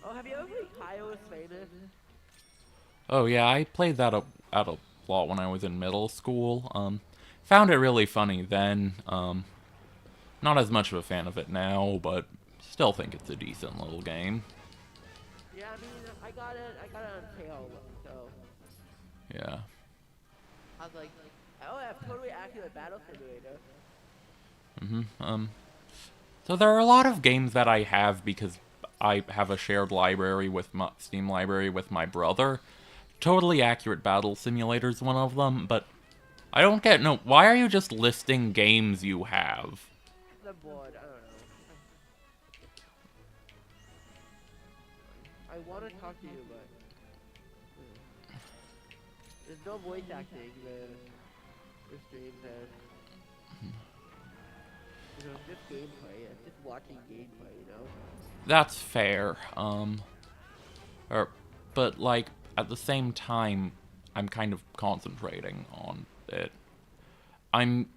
Oh, have you ever played Kyle's Famous? Oh yeah, I played that a lot when I was in middle school. Found it really funny then. Not as much of a fan of it now, but still think it's a decent little game. Yeah, I mean, I got it on sale, so. Yeah. I was like, oh, I have totally accurate Battle Simulator. So there are a lot of games that I have because I have a shared library with my Steam library with my brother. Totally Accurate Battle Simulator is one of them, but I don't get, no, why are you just listing games you have? I'm bored, I don't know. I want to talk to you, but there's no voice acting the stream says. You know, it's just gameplay, it's just watching gameplay, you know? That's fair. but, like, at the same time, I'm kind of concentrating on it. I'm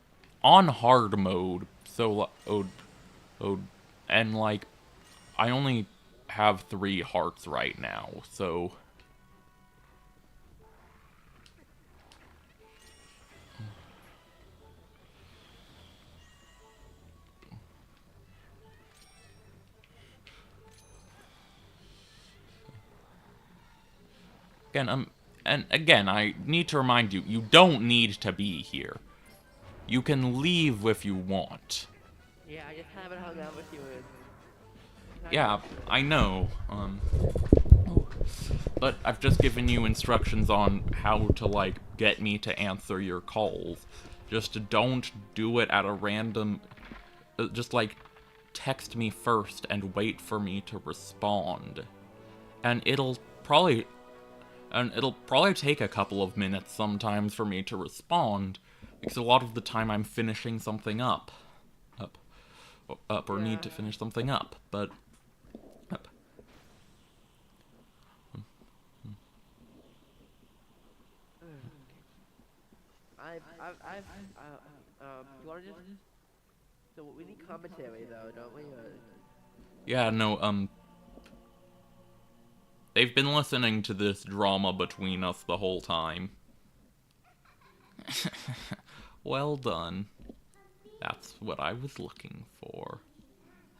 on hard mode, so, and, like, I only have 3 hearts right now, so... Again, and again, I need to remind you, you don't need to be here. You can leave if you want. Yeah, I just haven't hung out with you in... Yeah, I know, but I've just given you instructions on how to, like, get me to answer your calls. Just don't do it at a random... Just, like, text me first and wait for me to respond. And it'll probably take a couple of minutes sometimes for me to respond, because a lot of the time I'm finishing something up, or need to finish something up, but... you wanna just... So we need commentary though, don't we? Yeah, no, they've been listening to this drama between us the whole time. Well done. That's what I was looking for.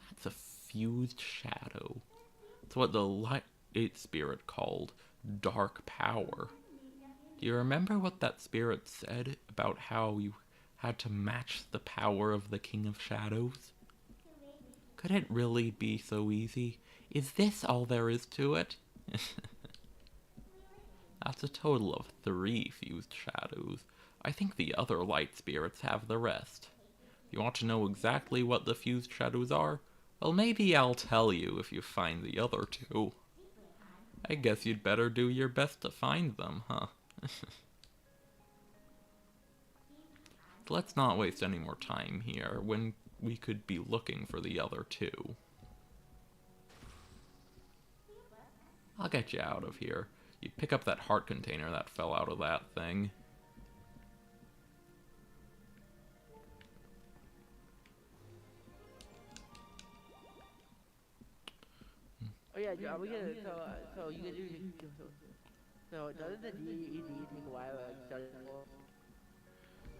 That's a fused shadow. That's what the light spirit called dark power. Do you remember what that spirit said about how you had to match the power of the King of Shadows? Could it really be so easy? Is this all there is to it? That's a total of 3 fused shadows. I think the other light spirits have the rest. You want to know exactly what the fused shadows are? Well, maybe I'll tell you if you find the other 2. I guess you'd better do your best to find them, huh? Let's not waste any more time here when we could be looking for the other 2. I'll get you out of here. You pick up that heart container that fell out of that thing. Oh yeah, are we gonna... So you gonna do... So doesn't the DED take a while starting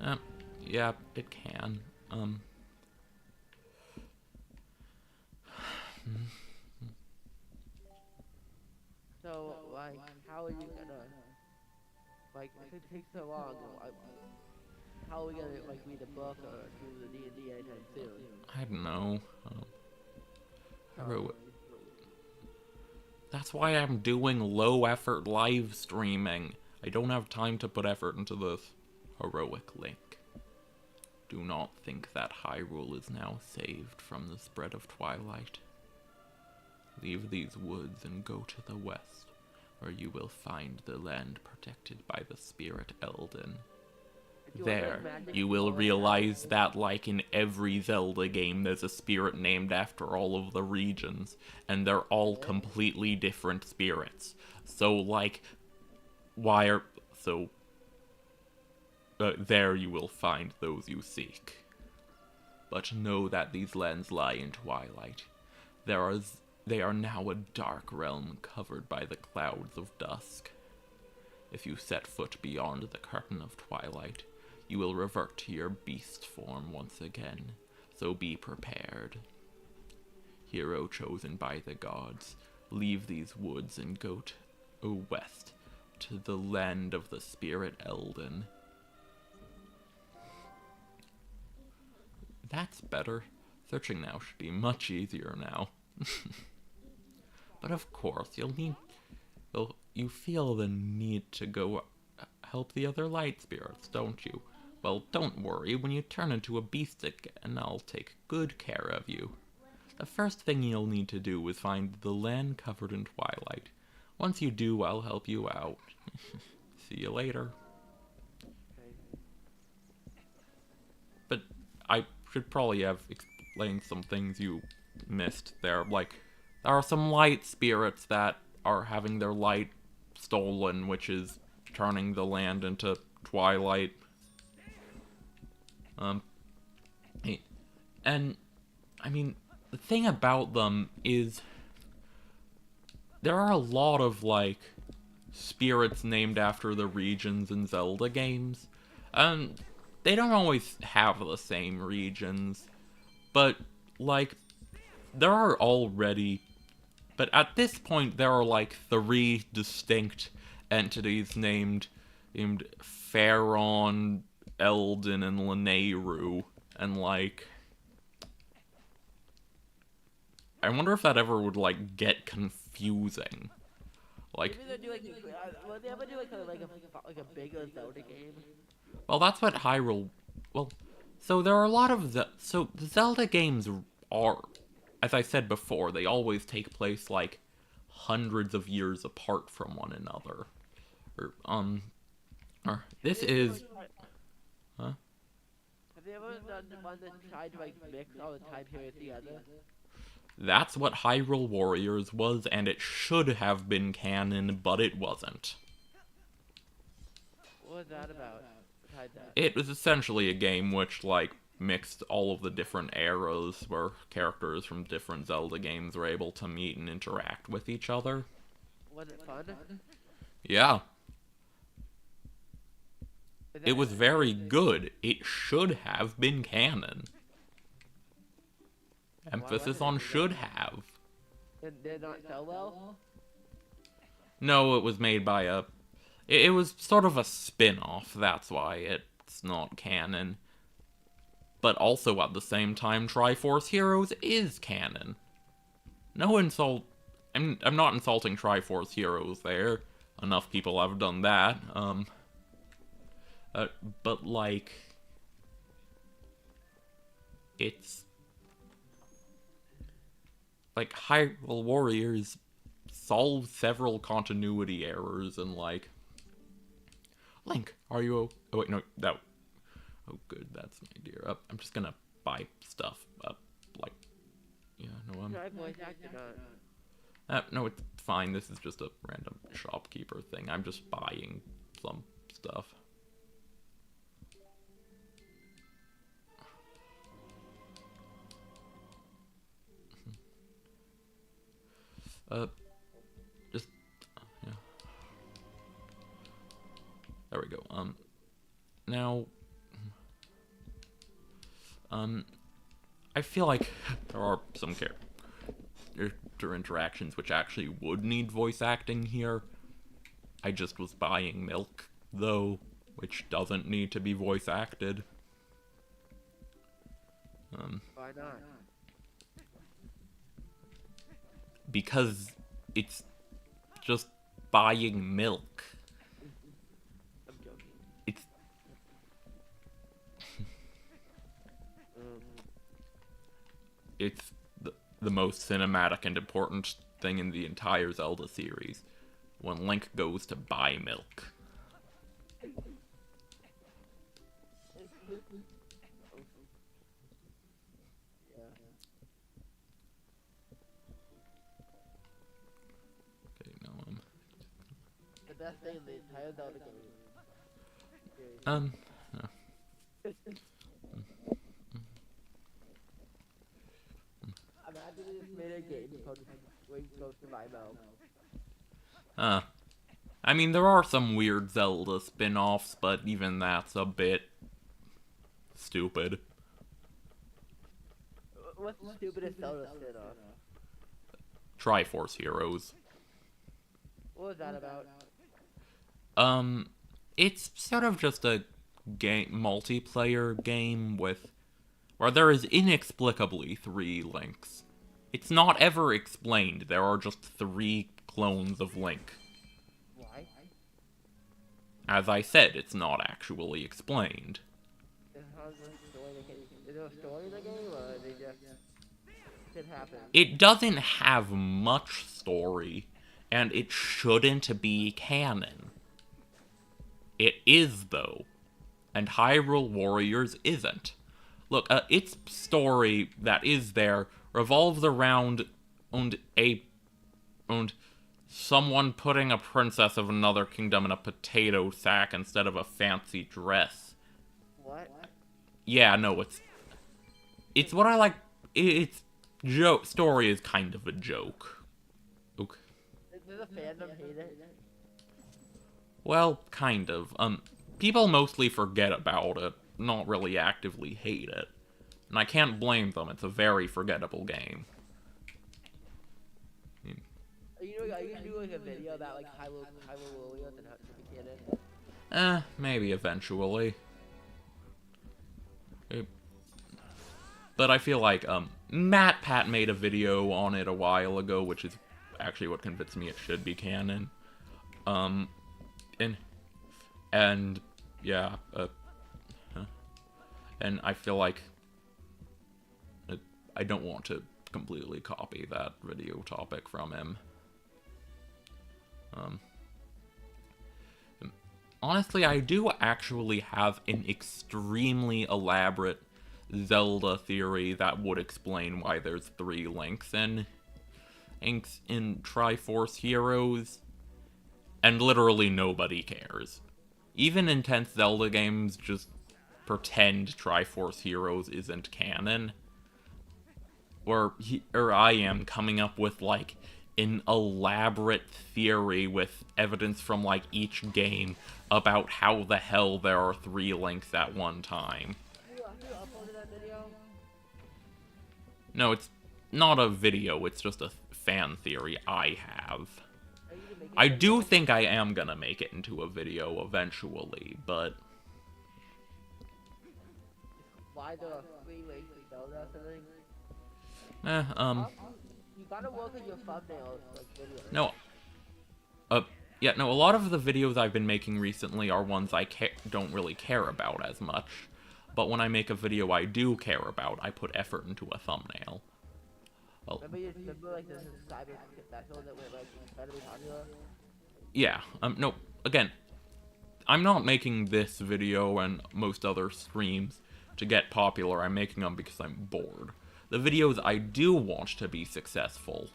for? Yeah, it can. So, like, how are you gonna... Like, if it takes so long, how are we gonna, like, read the book or do the D&D anytime soon? I don't know. That's why I'm doing low-effort live streaming. I don't have time to put effort into this. Heroic link. Do not think that Hyrule is now saved from the spread of Twilight. Leave these woods and go to the west, where you will find the land protected by the spirit Elden. There, you will realize that, like in every Zelda game, there's a spirit named after all of the regions, and they're all completely different spirits. So, like, there you will find those you seek. But know that these lands lie in Twilight. They are now a dark realm covered by the clouds of dusk. If you set foot beyond the curtain of Twilight, you will revert to your beast form once again, so be prepared. Hero chosen by the gods, leave these woods and go west to the land of the spirit Elden. That's better. Searching now should be much easier now. But of course, you feel the need to go help the other light spirits, don't you? Well, don't worry, when you turn into a beast again, I'll take good care of you. The first thing you'll need to do is find the land covered in Twilight. Once you do, I'll help you out. See you later. But I should probably have explained some things you missed there. Like, there are some light spirits that are having their light stolen, which is turning the land into Twighlight. And, I mean, the thing about them is there are a lot of, like, spirits named after the regions in Zelda games. And they don't always have the same regions, but, like, there are already... But at this point, there are, like, 3 distinct entities named Faron, Eldin, and Lanayru. And, like... I wonder if that ever would, like, get confusing. Like... Maybe they'll do, will they ever do, like a bigger Zelda game? Well, that's what Hyrule... Well, so there are a lot of... So, the Zelda games are... As I said before, they always take place, like, hundreds of years apart from one another. This is... Huh? Have they ever done one that tried to, like, mix all the time periods together? That's what Hyrule Warriors was, and it should have been canon, but it wasn't. What was that about? It was essentially a game which, like, mixed all of the different eras where characters from different Zelda games were able to meet and interact with each other. Was it fun? Yeah. It was very good. It should have been canon. Emphasis on should have. Did it not sell well? No, it was made by a... It was sort of a spin-off, that's why it's not canon. But also at the same time, Triforce Heroes is canon. No insult... I'm not insulting Triforce Heroes there. Enough people have done that. But, like... It's... Like, Hyrule Warriors solve several continuity errors and, like... Link, are you... Oh, wait, no, that... Oh, good, that's my dear. I'm just gonna buy stuff. Like... Yeah, no, no, it's fine. This is just a random shopkeeper thing. I'm just buying some stuff. Yeah. There we go. Now, I feel like there are some character interactions which actually would need voice acting here. I just was buying milk, though, which doesn't need to be voice acted. Why not? Because it's just buying milk. I'm joking. It's... It's the most cinematic and important thing in the entire Zelda series. When Link goes to buy milk. The best thing in the entire Zelda game. No. Imagine they just made a game called Link Goes to Buy Milk. I mean, there are some weird Zelda spin-offs, but even that's a bit stupid. What's the stupidest Zelda spin-off? Triforce Heroes. What was that about? It's sort of just a multiplayer game where there is inexplicably 3 Links. It's not ever explained. There are just 3 clones of Link. Why? As I said, it's not actually explained. Is there a story in the game, or they just... It happen? It doesn't have much story, and it shouldn't be canon. It is, though. And Hyrule Warriors isn't. Look, its story that is there revolves around someone putting a princess of another kingdom in a potato sack instead of a fancy dress. What? Yeah, no, it's what I like. It's joke story is kind of a joke. Okay. Does the fandom hate it? Well, kind of. People mostly forget about it, not really actively hate it. And I can't blame them, it's a very forgettable game. Are you gonna do like a video about like Hyrule Warriors and how it should be canon? Maybe eventually. But I feel like, MatPat made a video on it a while ago, which is actually what convinced me it should be canon. And yeah, and I feel like I don't want to completely copy that video topic from him. Honestly, I do actually have an extremely elaborate Zelda theory that would explain why there's 3 Links in Triforce Heroes, and literally nobody cares. Even intense Zelda games just pretend Triforce Heroes isn't canon. Or I am coming up with, like, an elaborate theory with evidence from, like, each game about how the hell there are 3 Links at one time. You uploaded that video? No, it's not a video, it's just a fan theory I have. I do think I am gonna make it into a video eventually, but... Why there are 3 Links in Zelda or something? You gotta work on your thumbnails, like, videos. No. Yeah, no, a lot of the videos I've been making recently are ones I don't really care about as much. But when I make a video I do care about, I put effort into a thumbnail. Well, remember like the cyber special that went like incredibly popular? Yeah, no, again, I'm not making this video and most other streams to get popular, I'm making them because I'm bored. The videos I do want to be successful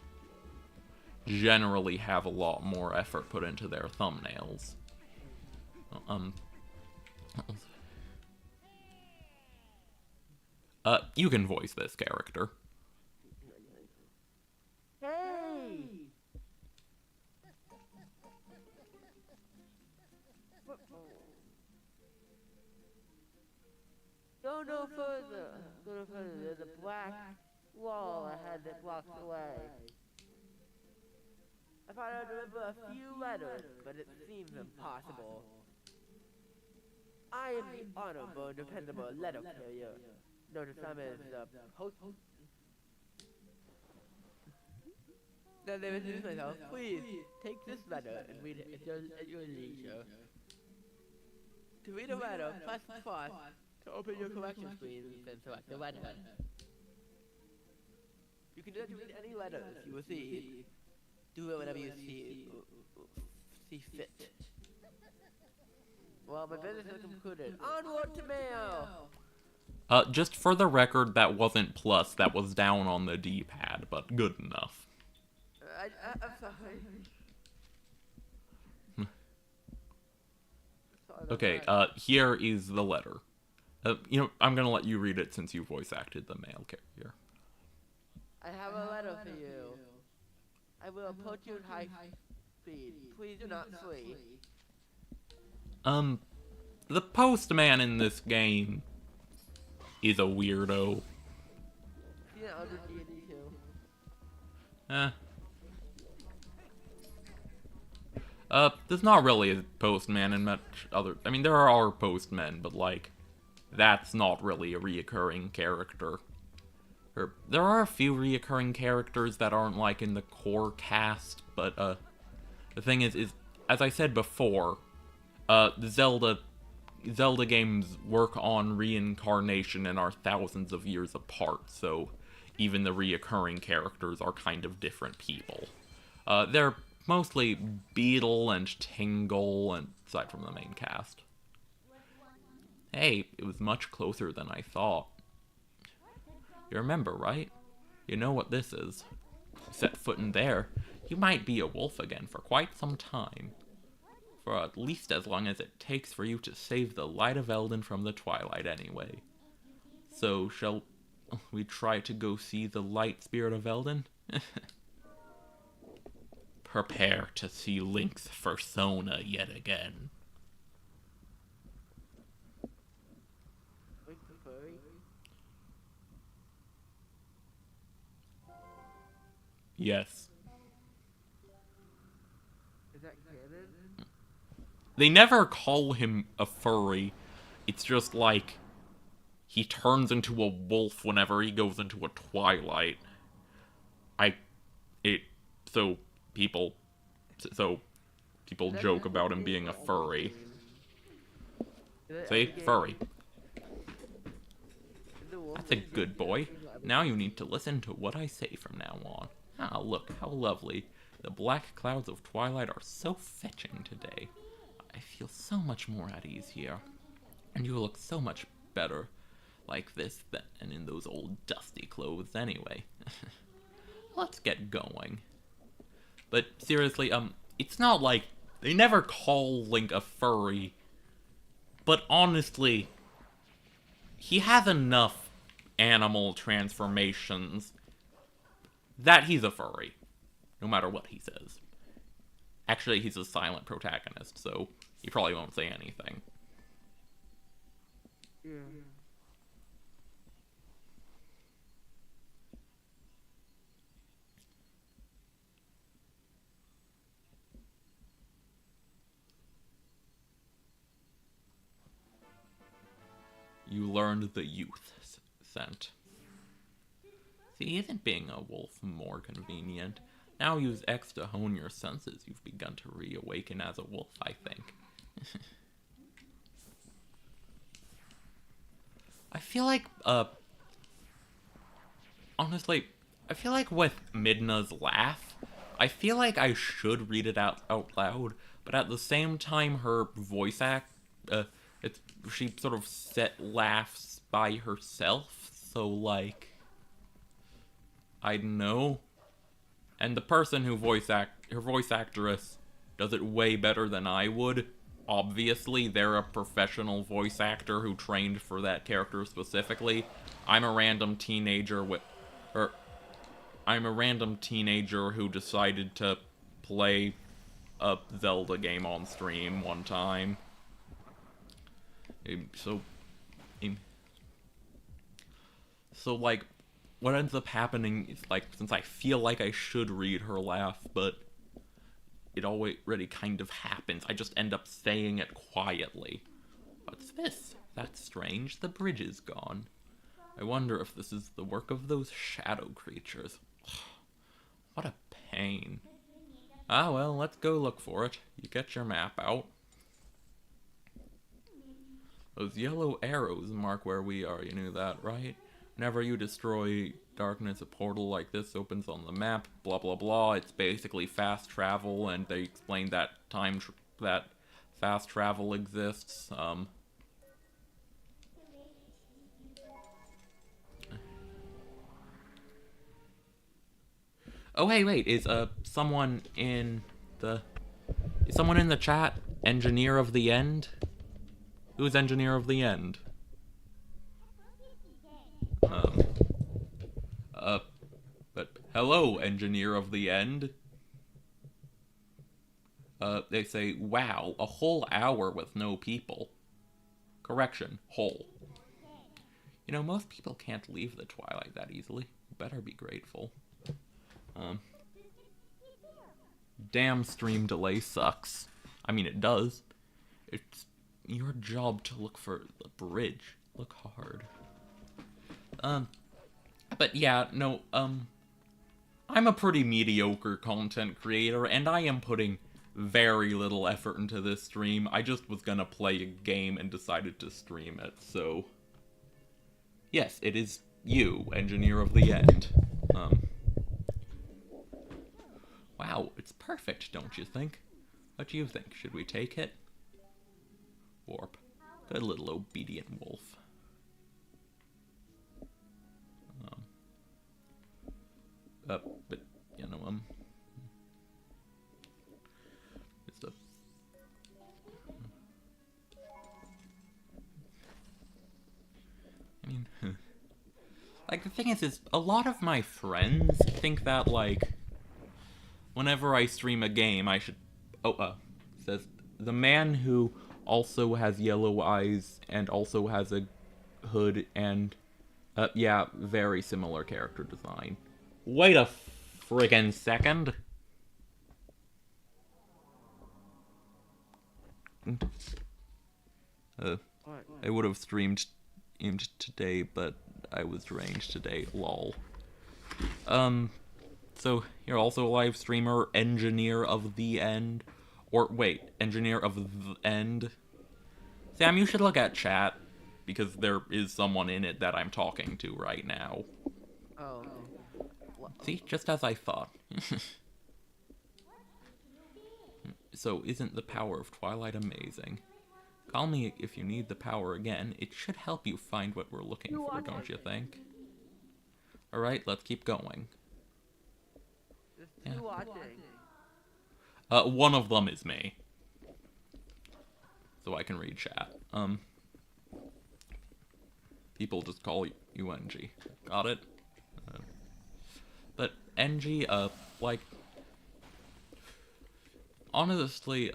generally have a lot more effort put into their thumbnails. You can voice this character. Hey! Go no further. Go no further. There's a black wall ahead that blocks the way. I thought I'd remember a few letters, but it seems impossible. I am the honorable and dependable letter carrier. Known to some as the post. Then they introduce myself. Please take this letter and read it at your leisure. To read a letter, press plus to open your collection screen and select the letter. You can do that to read any letters you will see. Do it whenever you see fit. Well, my business is concluded. Onward to mail! Just for the record, that wasn't plus, that was down on the D-pad, but good enough. I'm sorry. Okay, here is the letter. You know, I'm gonna let you read it since you voice acted the mail carrier. I have a letter for you. I will approach you at high speed. Please do not flee. The postman in this game is a weirdo. Yeah, under D&D too. There's not really a postman in much other... I mean, there are postmen, but, like, that's not really a reoccurring character. There are a few reoccurring characters that aren't, like, in the core cast, but, the thing is, as I said before, the Zelda games work on reincarnation and are thousands of years apart, so even the reoccurring characters are kind of different people. They're mostly Beetle and Tingle, and aside from the main cast. Hey, it was much closer than I thought. You remember, right? You know what this is. You set foot in there, You might be a wolf again for quite some time. For at least as long as it takes for you to save the light of Eldin from the twilight anyway. So, shall we try to go see the light spirit of Eldin? Prepare to see Link's persona yet again. Link the furry? Yes. Is that canon? They never call him a furry. It's just like he turns into a wolf whenever he goes into a twilight. So people joke about him being a furry. See? Furry. That's a good boy. Now you need to listen to what I say from now on. Ah, look, how lovely. The black clouds of twilight are so fetching today. I feel so much more at ease here. And you look so much better like this than in those old dusty clothes anyway. Let's get going. But seriously, it's not like they never call Link a furry. But honestly, he has enough animal transformations that he's a furry, no matter what he says. Actually, he's a silent protagonist, so he probably won't say anything. Yeah. You learned the youth scent. See, isn't being a wolf more convenient? Now use X to hone your senses. You've begun to reawaken as a wolf, I think. I feel like, honestly, I feel like with Midna's laugh, I feel like I should read it out loud, but at the same time, her voice she sort of laughs by herself, so, like, I don't know. And the person who her voice actress does it way better than I would. Obviously, they're a professional voice actor who trained for that character specifically. I'm a random teenager who decided to play a Zelda game on stream one time. So like, what ends up happening is, like, since I feel like I should read her laugh, but it already kind of happens, I just end up saying it quietly. What's this? That's strange. The bridge is gone. I wonder if this is the work of those shadow creatures. What a pain. Ah, well, let's go look for it. You get your map out. Those yellow arrows mark where we are, you knew that, right? Whenever you destroy darkness, a portal like this opens on the map, blah blah blah. It's basically fast travel, and they explain that that fast travel exists. Oh hey, wait, is someone in the chat Engineer of the End? Who's Engineer of the End? But hello, Engineer of the End. They say, wow, a whole hour with no people. Correction, whole. You know, most people can't leave the Twilight that easily. You better be grateful. Damn, stream delay sucks. I mean, it does. It's your job to look for the bridge. Look hard. But yeah, no, I'm a pretty mediocre content creator, and I am putting very little effort into this stream. I just was gonna play a game and decided to stream it, so... Yes, it is you, Engineer of the End. Wow, it's perfect, don't you think? What do you think? Should we take it? Warp. Good little obedient wolf. But, you know, thing is a lot of my friends think that, like, whenever I stream a game, I should... says, the man who also has yellow eyes and also has a hood and... yeah, very similar character design. Wait a friggin' second. I would have streamed today, but I was ranged today, lol. So you're also a live streamer, engineer of the end, or wait, engineer of the end. Sam, you should look at chat, because there is someone in it that I'm talking to right now. Oh. See, just as I thought. So isn't the power of Twighlight amazing? Call me if you need the power again. It should help you find what we're looking for, don't you think? Alright, let's keep going. Just watching. One of them is me. So I can read chat. People just call you NG. Got it? But NG, like... honestly,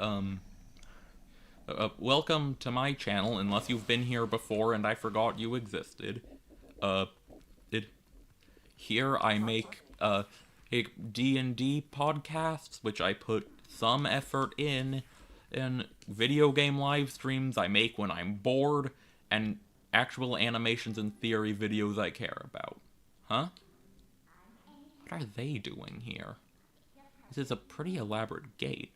welcome to my channel, unless you've been here before and I forgot you existed. Here I make, D&D podcasts, which I put some effort in video game live streams I make when I'm bored, and actual animations and theory videos I care about. Huh? What are they doing here? This is a pretty elaborate gate.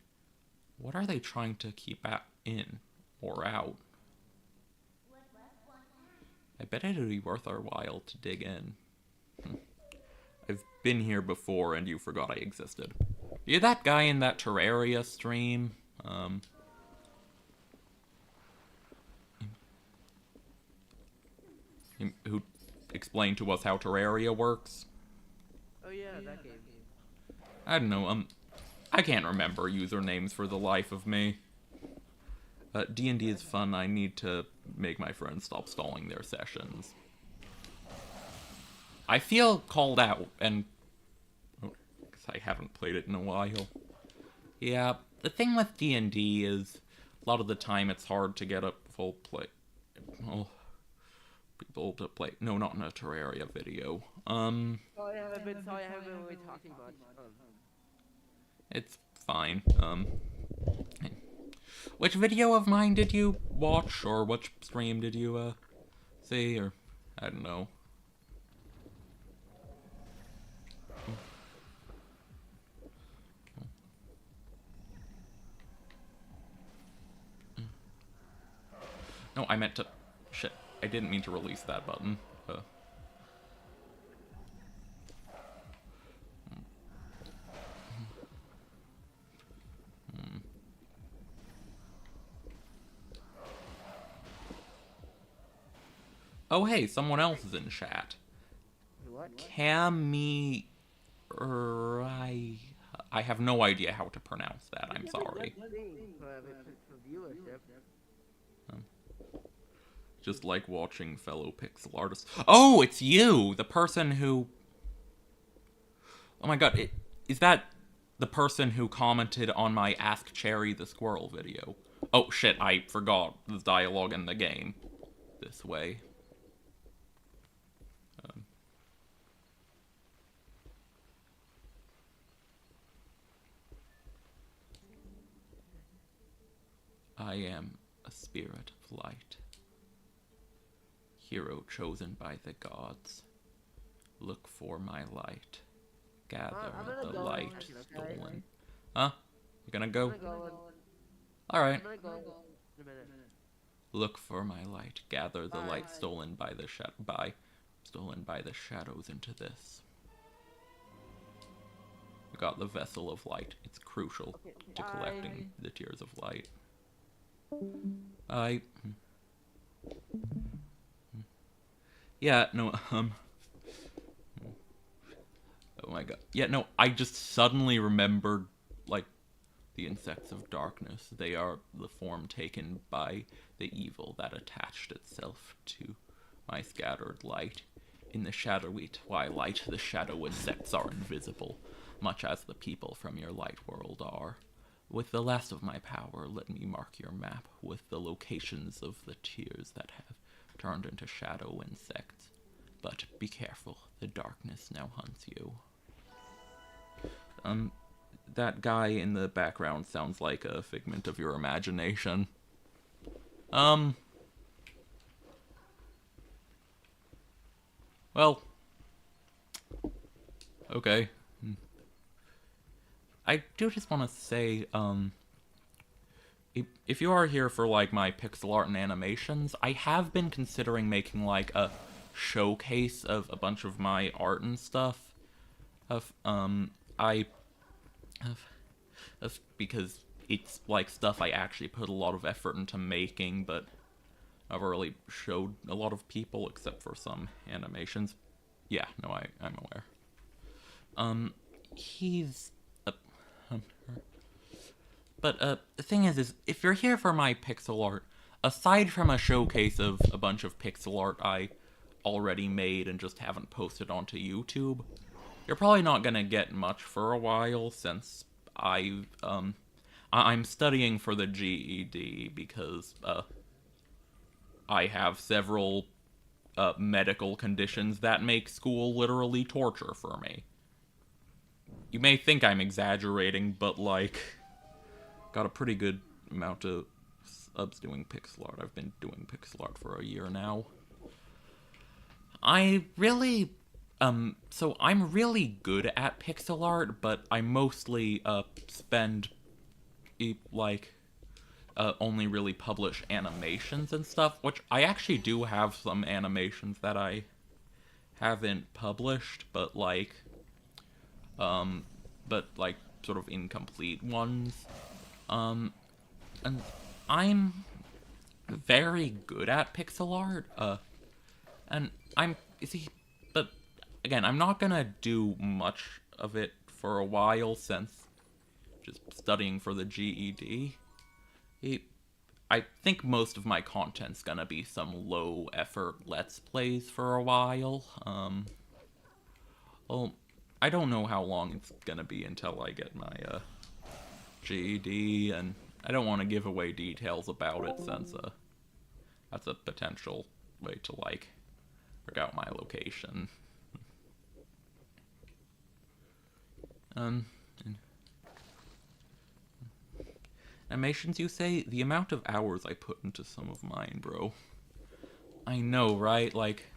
What are they trying to keep in or out? I bet it'd be worth our while to dig in. I've been here before and you forgot I existed. You're that guy in that Terraria stream? Who explained to us how Terraria works? Oh yeah, that game. I don't know, I can't remember usernames for the life of me. D&D is fun. I need to make my friends stop stalling their sessions. I feel called out, and... oh, 'cause I haven't played it in a while. Yeah, the thing with D&D is, a lot of the time it's hard to get a full play... well, people to play... no, not in a Terraria video. Sorry, I haven't been really talking much. It's fine. Which video of mine did you watch, or which stream did you, see, or, I don't know. No, I meant to, shit, I didn't mean to release that button. Oh, hey, someone else is in chat. What? I have no idea how to pronounce that, I'm sorry. Just like watching fellow pixel artists. Oh, it's you! The person who... oh my god, is that the person who commented on my Ask Cherry the Squirrel video? Oh shit, I forgot the dialogue in the game. This way. I am a spirit of light. Hero chosen by the gods. Look for my light. Gather the light stolen. Huh? You gonna go? Alright. Look for my light. Gather the light stolen by the shadows into this. We got the vessel of light. It's crucial to collecting the tears of light. Yeah, no, oh my god. Yeah, no, I just suddenly remembered, like, the insects of darkness. They are the form taken by the evil that attached itself to my scattered light. In the shadowy twilight, the shadow insects are invisible, much as the people from your light world are. With the last of my power, let me mark your map with the locations of the tears that have turned into shadow insects. But be careful, the darkness now hunts you. That guy in the background sounds like a figment of your imagination. Well, okay. I do just want to say, if you are here for, like, my pixel art and animations, I have been considering making, like, a showcase of a bunch of my art and stuff. Because it's, like, stuff I actually put a lot of effort into making, but I've really showed a lot of people, except for some animations. Yeah, no, I'm aware. He's... But, the thing is if you're here for my pixel art, aside from a showcase of a bunch of pixel art I already made and just haven't posted onto YouTube, you're probably not gonna get much for a while, since I'm studying for the GED because, I have several, medical conditions that make school literally torture for me. You may think I'm exaggerating, but, like, got a pretty good amount of subs doing pixel art. I've been doing pixel art for a year now. So I'm really good at pixel art, but I mostly, spend, like, only really publish animations and stuff, which I actually do have some animations that I haven't published, but, like, sort of incomplete ones. And I'm very good at pixel art, and but again, I'm not gonna do much of it for a while, since just studying for the GED. I think most of my content's gonna be some low-effort Let's Plays for a while. Well, I don't know how long it's gonna be until I get my, GED, and I don't want to give away details about it, since, that's a potential way to, like, figure out my location. Animations, you say? The amount of hours I put into some of mine, bro. I know, right? Like,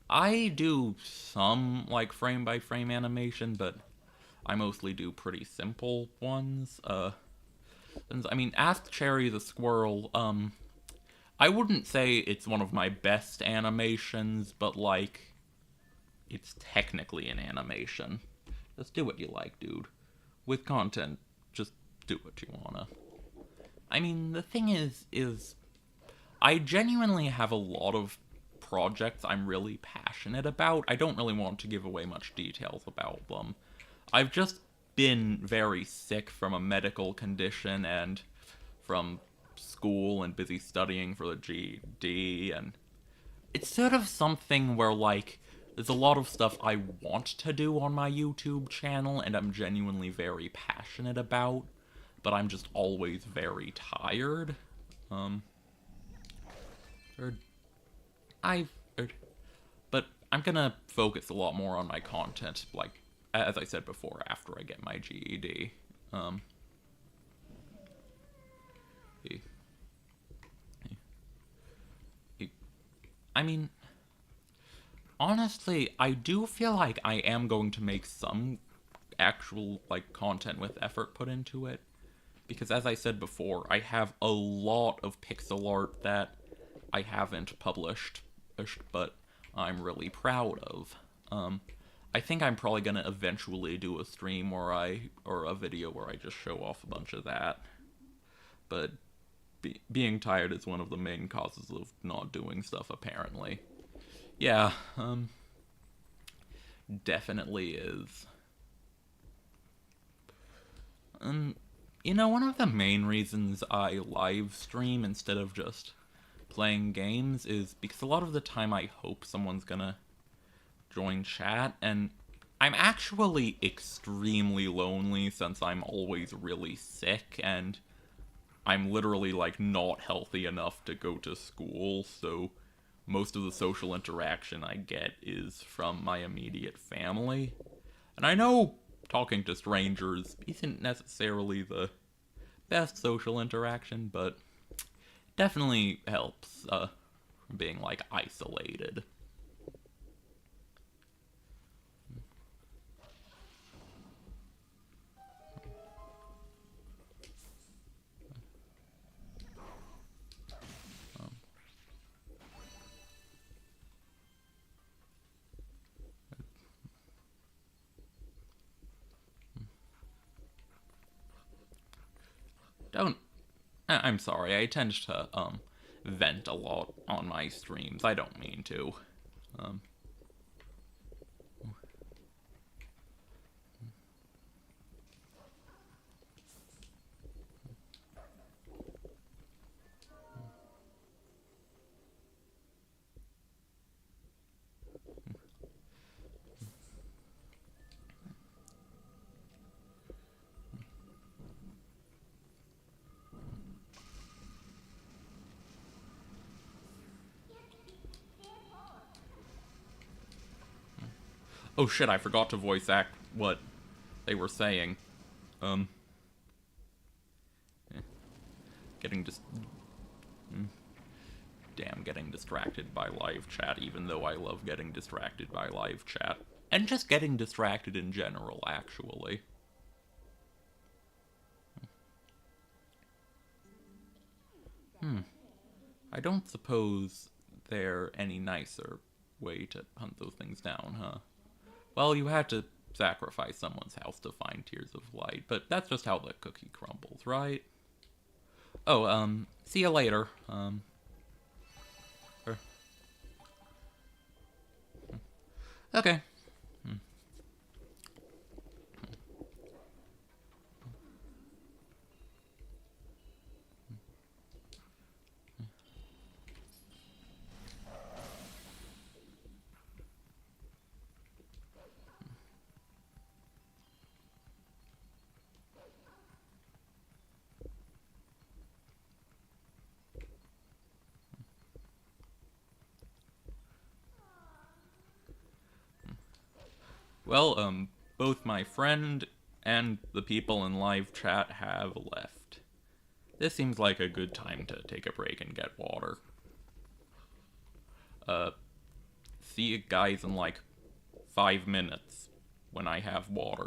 I do some, like, frame-by-frame animation, but I mostly do pretty simple ones. I mean, Ask Cherry the Squirrel, I wouldn't say it's one of my best animations, but, like, it's technically an animation. Just do what you like, dude. With content, just do what you wanna. I mean, the thing is I genuinely have a lot of projects I'm really passionate about. I don't really want to give away much details about them. I've just been very sick from a medical condition and from school and busy studying for the GED, and it's sort of something where, like, there's a lot of stuff I want to do on my YouTube channel and I'm genuinely very passionate about, but I'm just always very tired. But I'm gonna focus a lot more on my content, like, as I said before, after I get my GED. I mean, honestly, I do feel like I am going to make some actual, like, content with effort put into it. Because as I said before, I have a lot of pixel art that I haven't published, but I'm really proud of. I think I'm probably gonna eventually do a stream or a video where I just show off a bunch of that. But being tired is one of the main causes of not doing stuff, apparently. Yeah, definitely is. You know, one of the main reasons I live stream instead of just playing games is because a lot of the time I hope someone's gonna join chat, and I'm actually extremely lonely since I'm always really sick, and I'm literally, like, not healthy enough to go to school, so most of the social interaction I get is from my immediate family. And I know talking to strangers isn't necessarily the best social interaction, but definitely helps from being, like, isolated. Don't. I'm sorry, I tend to, vent a lot on my streams. I don't mean to. Um, oh shit, I forgot to voice act what they were saying. Um, getting just. Damn, getting distracted by live chat, even though I love getting distracted by live chat. And just getting distracted in general, actually. I don't suppose there any nicer way to hunt those things down, huh? Well, you had to sacrifice someone's house to find Tears of Light, but that's just how the cookie crumbles, right? Oh, see you later. Okay. Well, both my friend and the people in live chat have left. This seems like a good time to take a break and get water. See you guys in like 5 minutes when I have water.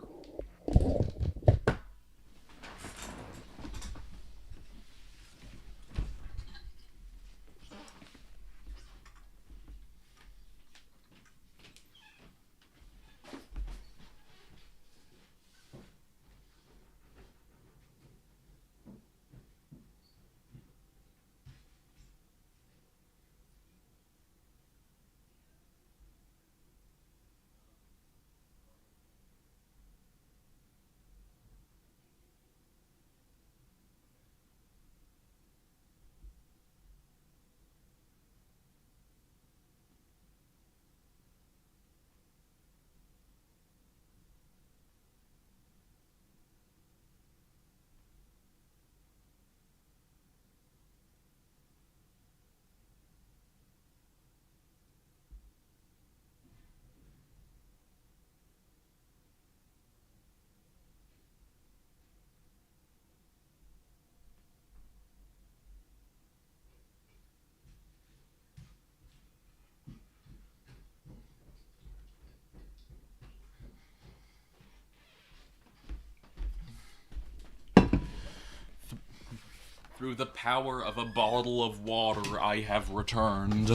Through the power of a bottle of water, I have returned.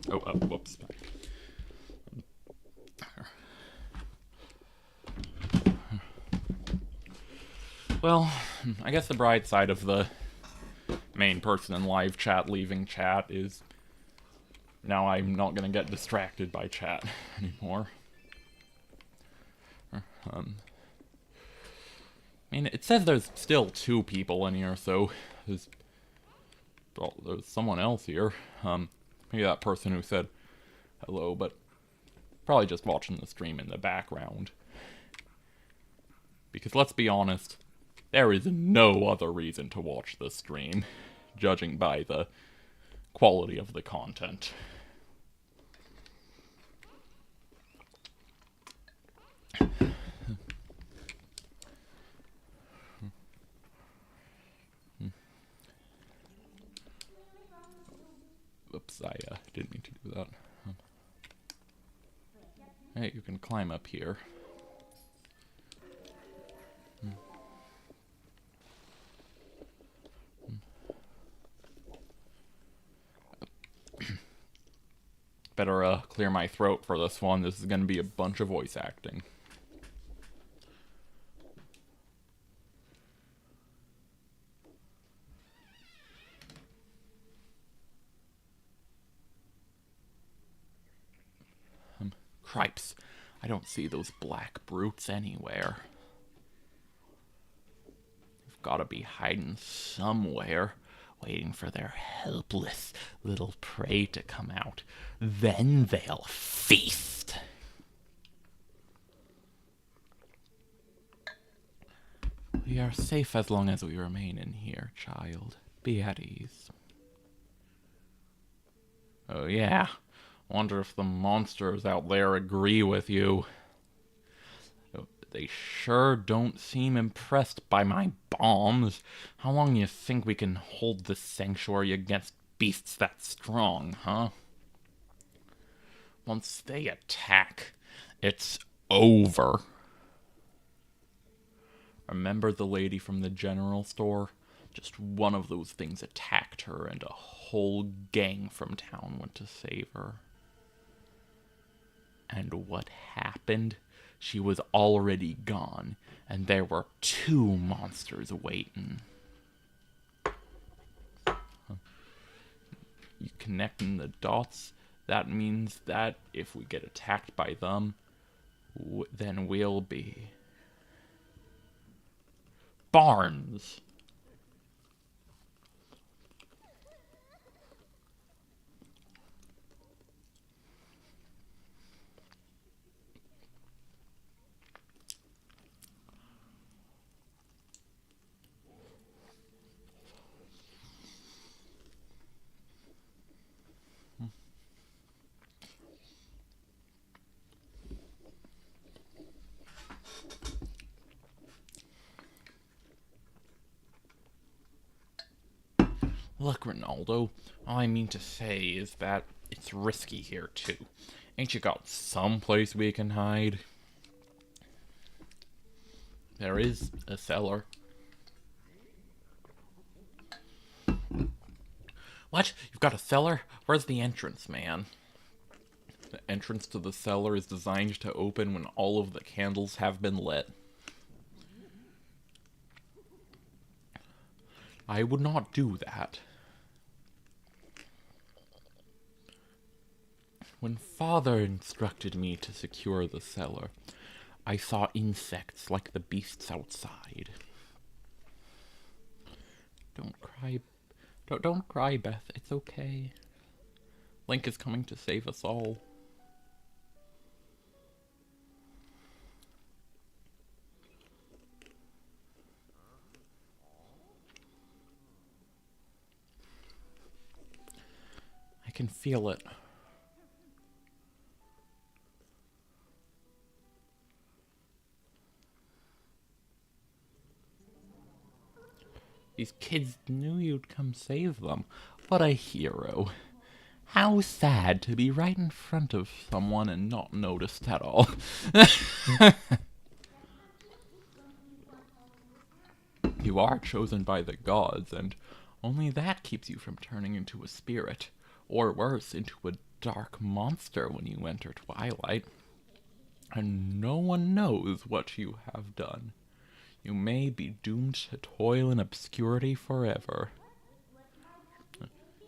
Whoops. Well, I guess the bright side of the main person in live chat leaving chat is now I'm not gonna get distracted by chat anymore. I mean, it says there's still 2 people in here, so there's well, there's someone else here. Maybe that person who said hello, but probably just watching the stream in the background. Because let's be honest, there is no other reason to watch the stream, judging by the quality of the content. Oops, I didn't mean to do that. Hey, you can climb up here. Better clear my throat for this one. This is going to be a bunch of voice acting. Cripes. I don't see those black brutes anywhere. They've got to be hiding somewhere, waiting for their helpless little prey to come out. Then they'll feast. We are safe as long as we remain in here, child. Be at ease. Oh yeah. Wonder if the monsters out there agree with you. They sure don't seem impressed by my bombs. How long do you think we can hold this sanctuary against beasts that strong, huh? Once they attack, it's over. Remember the lady from the general store? Just one of those things attacked her, and a whole gang from town went to save her. And what happened? She was already gone, and there were 2 monsters waiting. You connecting the dots? That means that if we get attacked by them, then we'll be Barnes. Look, Ronaldo, all I mean to say is that it's risky here, too. Ain't you got some place we can hide? There is a cellar. What? You've got a cellar? Where's the entrance, man? The entrance to the cellar is designed to open when all of the candles have been lit. I would not do that. When Father instructed me to secure the cellar, I saw insects like the beasts outside. Don't cry. Don't cry, Beth. It's okay. Link is coming to save us all. I can feel it. These kids knew you'd come save them. What a hero. How sad to be right in front of someone and not noticed at all. You are chosen by the gods, and only that keeps you from turning into a spirit, or worse, into a dark monster when you enter Twighlight. And no one knows what you have done. You may be doomed to toil in obscurity forever.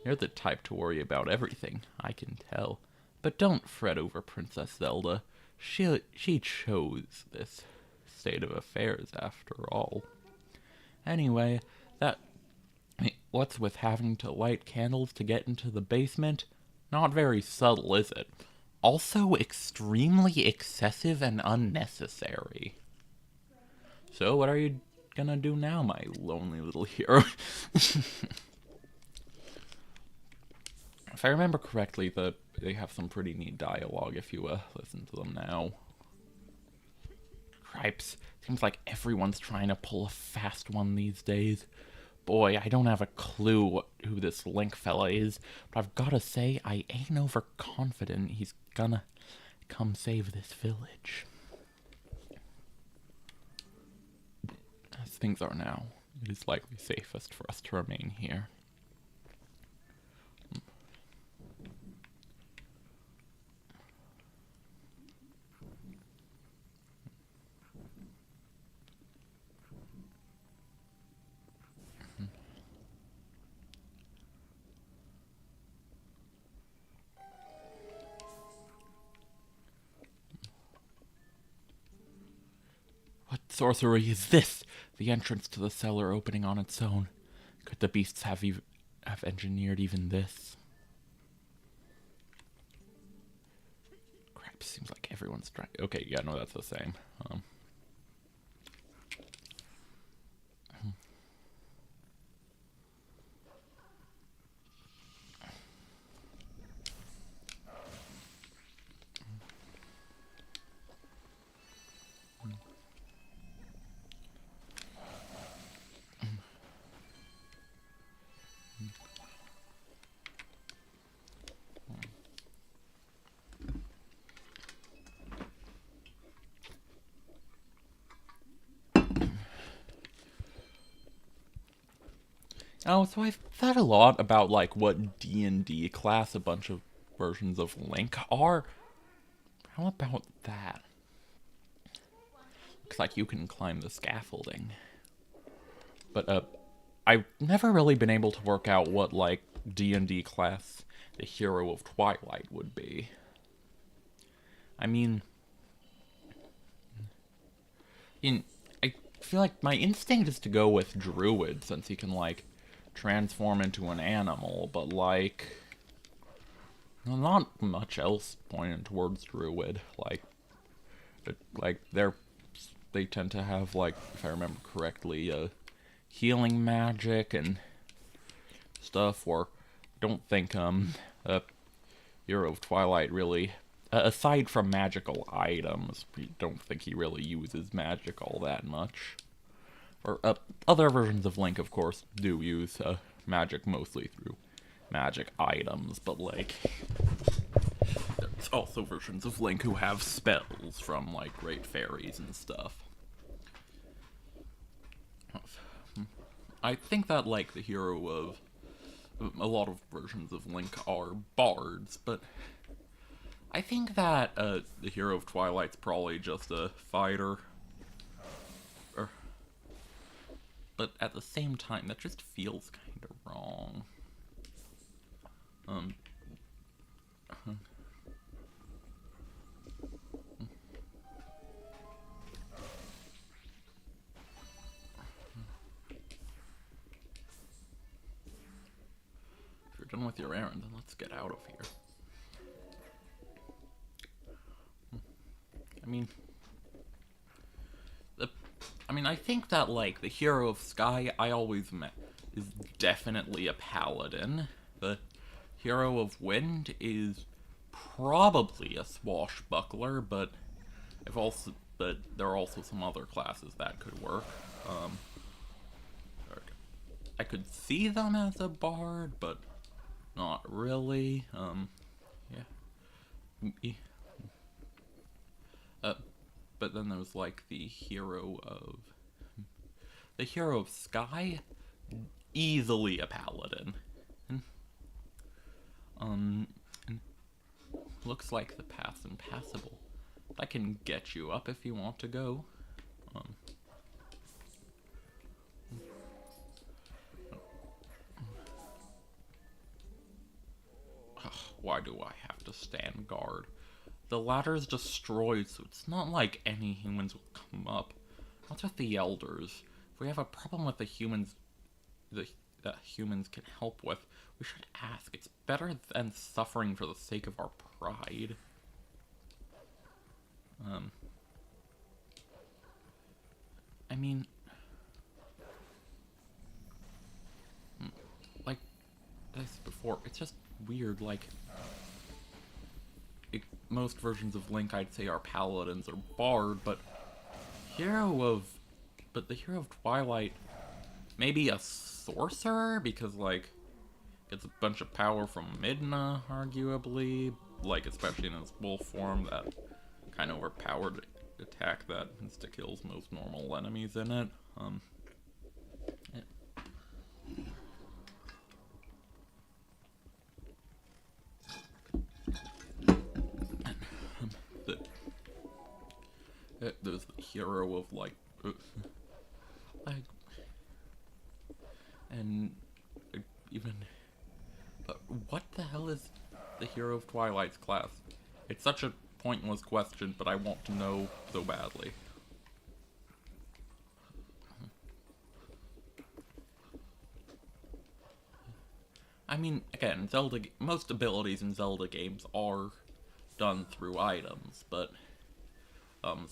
You're the type to worry about everything, I can tell. But don't fret over Princess Zelda. She chose this state of affairs after all. Anyway, What's with having to light candles to get into the basement? Not very subtle, is it? Also extremely excessive and unnecessary. So what are you gonna do now, my lonely little hero? If I remember correctly, they have some pretty neat dialogue if you listen to them now. Cripes, seems like everyone's trying to pull a fast one these days. Boy, I don't have a clue who this Link fella is, but I've gotta say, I ain't overconfident he's gonna come save this village. As things are now, it is likely safest for us to remain here. What sorcery is this? The entrance to the cellar opening on its own. Could the beasts have engineered even this? Crap, seems like everyone's trying. Okay, yeah, no, that's the same. Oh, so I've thought a lot about, like, what D&D class a bunch of versions of Link are. How about that? Looks like you can climb the scaffolding. But, I've never really been able to work out what, like, D&D class the hero of Twighlight would be. I mean... I feel like my instinct is to go with Druid, since he can, like, transform into an animal, but, like... not much else pointing towards Druid. They tend to have, like, if I remember correctly, healing magic and stuff, or don't think, Hero of Twilight really, aside from magical items, don't think he really uses magic all that much. Or, other versions of Link, of course, do use, magic mostly through magic items, but, like, there's also versions of Link who have spells from, like, great fairies and stuff. I think that, like, the hero of a lot of versions of Link are bards, but I think that, the hero of Twilight's probably just a fighter. But at the same time, that just feels kind of wrong. If you're done with your errand, then let's get out of here. I think that, like, the hero of Sky, I always met, is definitely a paladin. The hero of Wind is probably a swashbuckler, but there are also some other classes that could work. I could see them as a bard, but not really. Yeah. But then there's, like, the hero of Sky, easily a paladin. And looks like the path's impassable. I can get you up if you want to go. Why do I have to stand guard? The ladder's destroyed, so it's not like any humans will come up. What's with the elders? If we have a problem with the humans, that humans can help with, we should ask. It's better than suffering for the sake of our pride. I mean, like this before, it's just weird, like, most versions of Link I'd say are paladins or bard, but the hero of Twighlight, maybe a sorcerer, because, like, gets a bunch of power from Midna, arguably, like, especially in his wolf form, that kind of overpowered attack that insta-kills most normal enemies in it. There's the hero of, like, and even, what the hell is the hero of Twilight's class? It's such a pointless question, but I want to know so badly. I mean, again, most abilities in Zelda games are done through items, but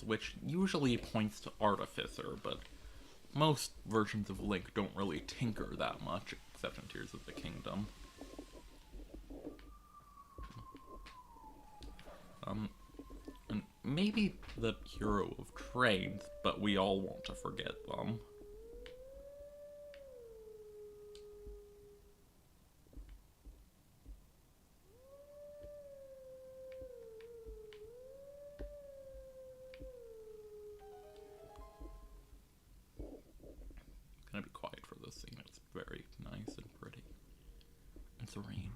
which usually points to Artificer, but most versions of Link don't really tinker that much, except in Tears of the Kingdom. And maybe the hero of trains, but we all want to forget them. I'm gonna be quiet for this scene. It's very nice and pretty and serene.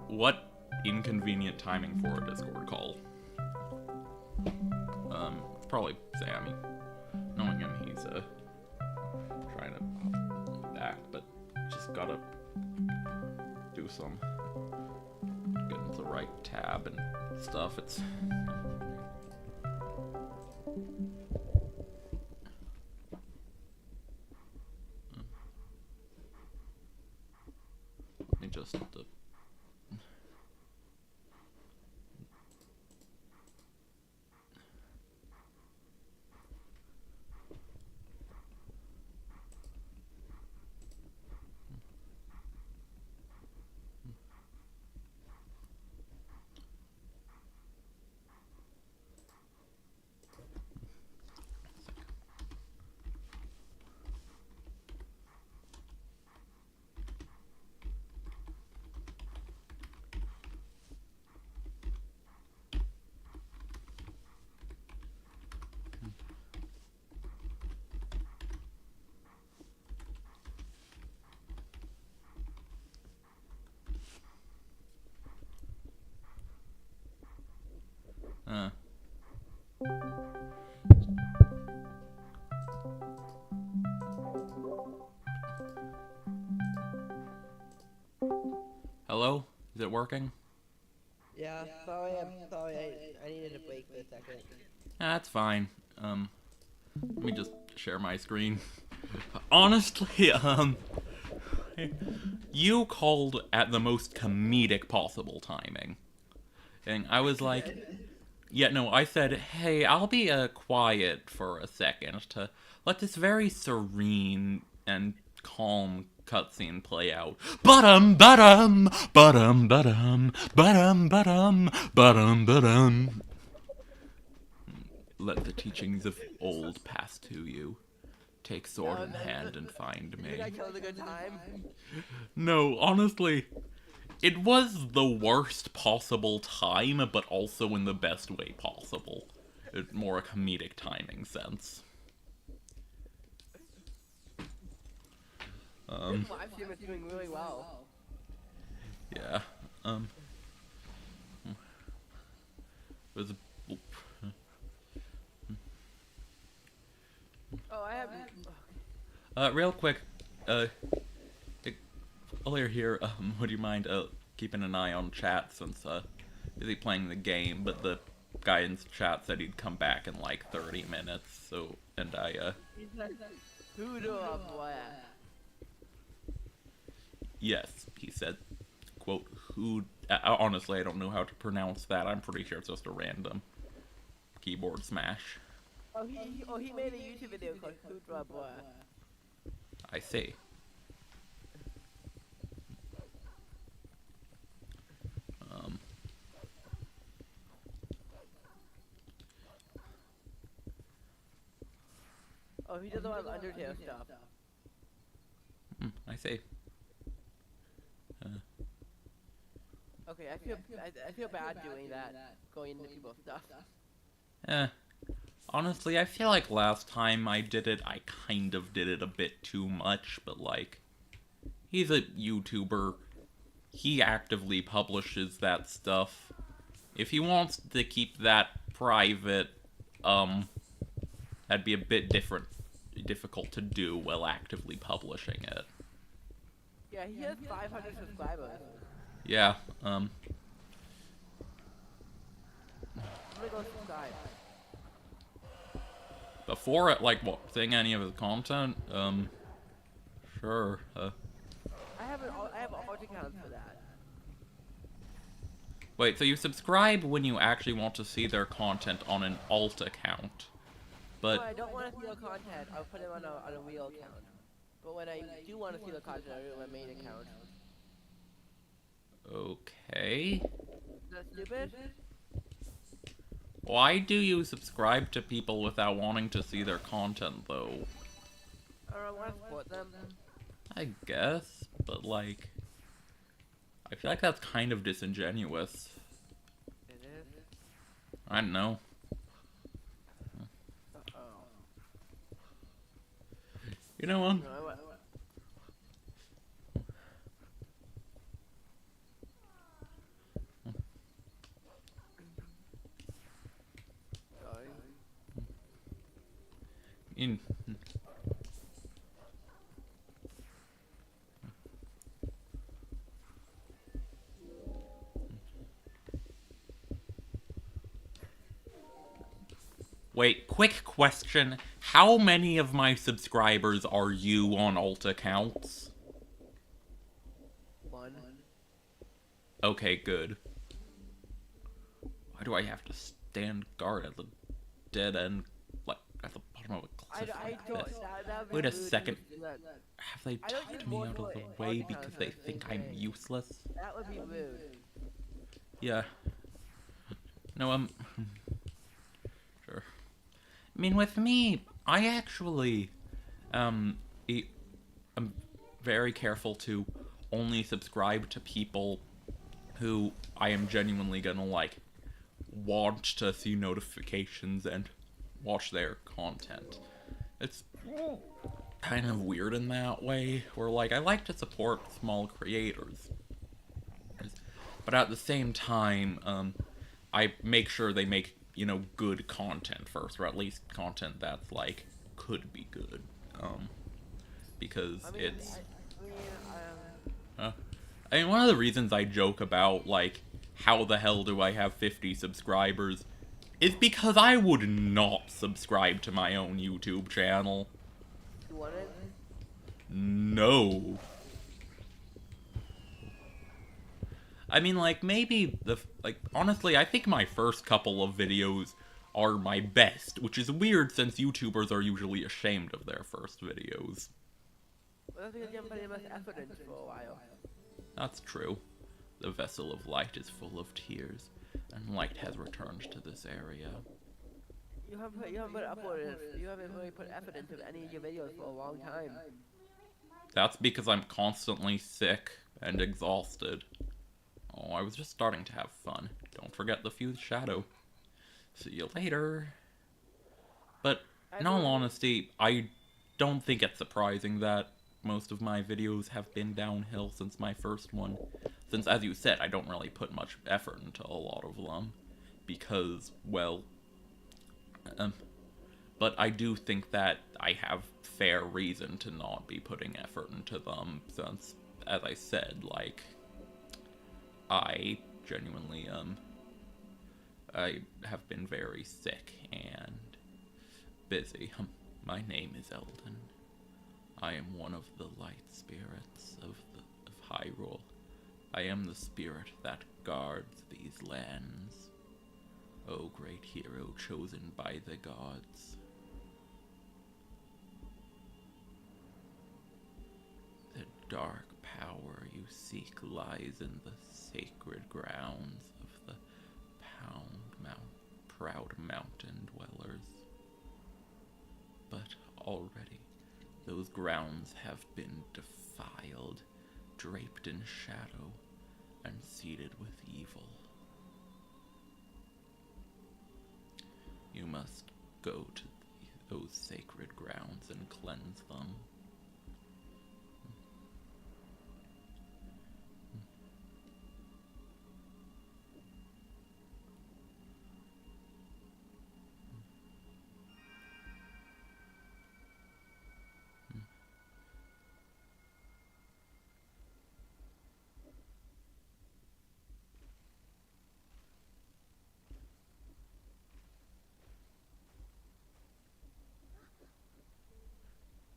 What inconvenient timing for a Discord call. It's probably Sammy. Knowing him, he's trying to act, but just gotta do some getting the right tab and stuff. It's let me just Hello? Is it working? Yeah, sorry, I needed a break for a second. That's fine. Let me just share my screen. Honestly, you called at the most comedic possible timing. And I was like, yeah, no, I said, hey, I'll be quiet for a second to let this very serene and calm cutscene play out. Ba-dum, ba-dum, ba-dum, ba-dum, ba-dum, ba-dum, ba-dum, ba-dum. Let the teachings of old pass to you. Take sword in hand and find me. Did I kill the good time? No, honestly, it was the worst possible time, but also in the best way possible. More a comedic timing sense. This live stream is doing really well. Yeah, was Oh, I have. Real quick, earlier here, would you mind, keeping an eye on chat since, busy playing the game, but the guy in chat said he'd come back in like 30 minutes, so, and Who do I play? yes, he said, quote, who, honestly, I don't know how to pronounce that, I'm pretty sure it's just a random keyboard smash. Oh, he made a YouTube video called Who Do I Play? I see. Oh, he does a lot of Undertale stuff. I see. Okay, I feel bad doing that, going into people's stuff. Honestly, I feel like last time I did it, I kind of did it a bit too much, but like, he's a YouTuber. He actively publishes that stuff. If he wants to keep that private, that'd be a bit difficult to do while actively publishing it. Yeah, he has 500 subscribers. Yeah, I'm gonna go subscribe. before it, like, what, seeing any of his content, sure, I have an alt account for that. Wait, so you subscribe when you actually want to see their content on an alt account, but... When I don't want to see the content, I'll put it on a real account. But when I do want to see the content, I'll do it on my main account. Okay. Is that stupid? Why do you subscribe to people without wanting to see their content, though? I don't know, I want to support them. I guess, but like... I feel like that's kind of disingenuous. It is? I don't know. Uh-oh. You know what? No, Sorry. Wait, quick question. How many of my subscribers are you on alt accounts? 1. Okay, good. Why do I have to stand guard at the dead end, like, at the bottom of a cliff like this? Wait a second. Have they tucked me out of the way because they think I'm useless? That would be rude. Yeah. No, sure. I mean, with me, I actually, I'm very careful to only subscribe to people who I am genuinely gonna, like, want to see notifications and watch their content. It's kind of weird in that way, where, like, I like to support small creators, but at the same time, I make sure they make, you know, good content first, or at least content that's, like, could be good, because it's... I mean, one of the reasons I joke about, like, how the hell do I have 50 subscribers is because I would not subscribe to my own YouTube channel. You want it? No. I mean, like, maybe honestly, I think my first couple of videos are my best, which is weird since YouTubers are usually ashamed of their first videos. Well, that's because you haven't put in much effort into for a while. That's true. The vessel of light is full of tears, and light has returned to this area. You haven't really put effort into any of your videos for a long time. That's because I'm constantly sick and exhausted. Oh, I was just starting to have fun. Don't forget the fused shadow. See you later. But, in all honesty, I don't think it's surprising that most of my videos have been downhill since my first one. Since, as you said, I don't really put much effort into a lot of them. Because, well, But I do think that I have fair reason to not be putting effort into them, since, as I said, like, I genuinely, I have been very sick and busy. My name is Eldon. I am one of the light spirits of Hyrule. I am the spirit that guards these lands. O great hero chosen by the gods. The dark power you seek lies in the sacred grounds of the proud mountain dwellers. But already, those grounds have been defiled, draped in shadow, and seeded with evil. You must go to those sacred grounds and cleanse them.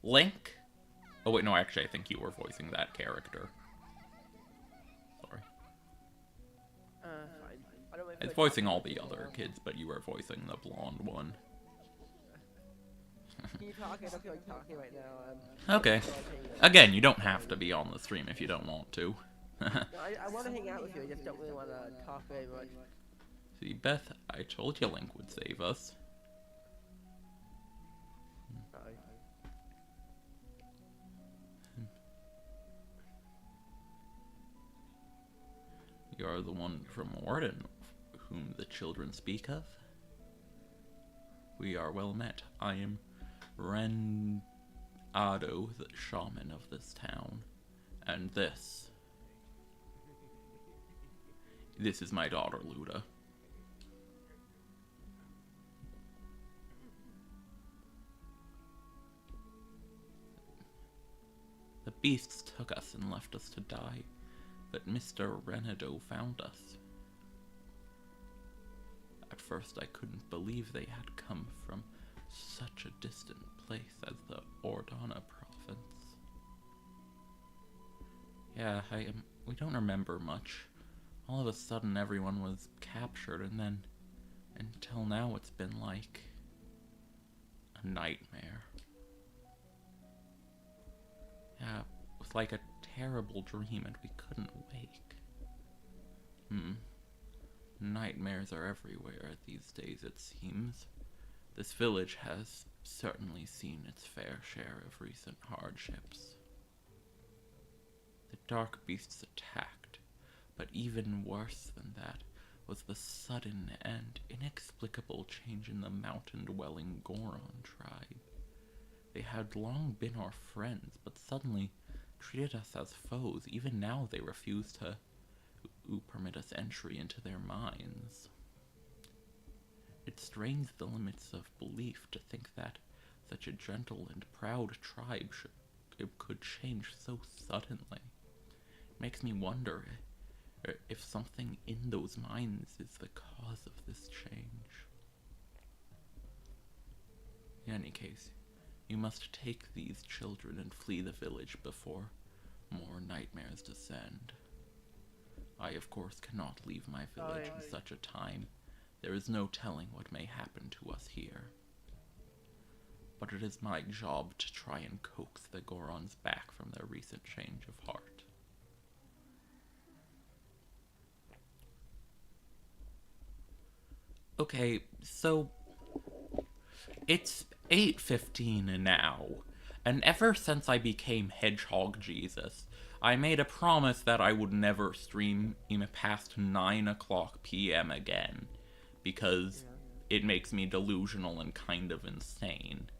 Link? Oh wait, no, actually I think you were voicing that character. Sorry. Fine. I don't It's voicing all the other kids, but you were voicing the blonde one. Can you talk? I don't feel like talking right now. Okay. Again, you don't have to be on the stream if you don't want to. No, I want to hang out with you, I just don't really want to talk very much. See, Beth, I told you Link would save us. Sorry. You are the one from Warden, whom the children speak of. We are well met. I am Renado, the shaman of this town. And this is my daughter, Luda. The beasts took us and left us to die, but Mr. Renado found us. At first I couldn't believe they had come from such a distant place as the Ordana province. Yeah, we don't remember much. All of a sudden everyone was captured, and then, until now, it's been like a nightmare. Yeah, it was like a terrible dream, and we couldn't wake. Nightmares are everywhere these days, it seems. This village has certainly seen its fair share of recent hardships. The dark beasts attacked, but even worse than that was the sudden and inexplicable change in the mountain-dwelling Goron tribe. They had long been our friends, but suddenly treated us as foes. Even now they refuse to permit us entry into their minds. It strains the limits of belief to think that such a gentle and proud tribe could change so suddenly. It makes me wonder if something in those minds is the cause of this change. In any case, you must take these children and flee the village before more nightmares descend. I, of course, cannot leave my village in such a time. There is no telling what may happen to us here. But it is my job to try and coax the Gorons back from their recent change of heart. Okay, so it's 8:15 now, and ever since I became Hedgehog Jesus, I made a promise that I would never stream past 9 p.m. again, because it makes me delusional and kind of insane.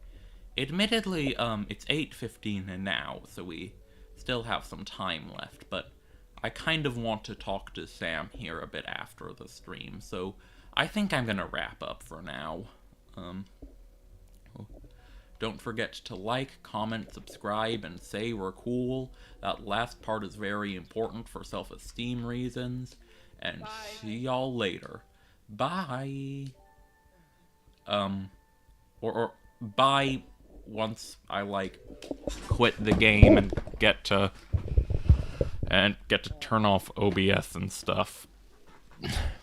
Admittedly, it's 8:15 now, so we still have some time left, but I kind of want to talk to Sam here a bit after the stream, so I think I'm gonna wrap up for now. Don't forget to like, comment, subscribe, and say we're cool. That last part is very important for self-esteem reasons. And see y'all later. Bye. Or bye once I, like, quit the game and get to turn off OBS and stuff.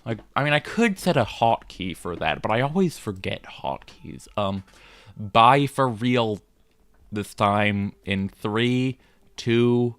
Like, I mean, I could set a hotkey for that, but I always forget hotkeys. Bye for real this time in 3, 2,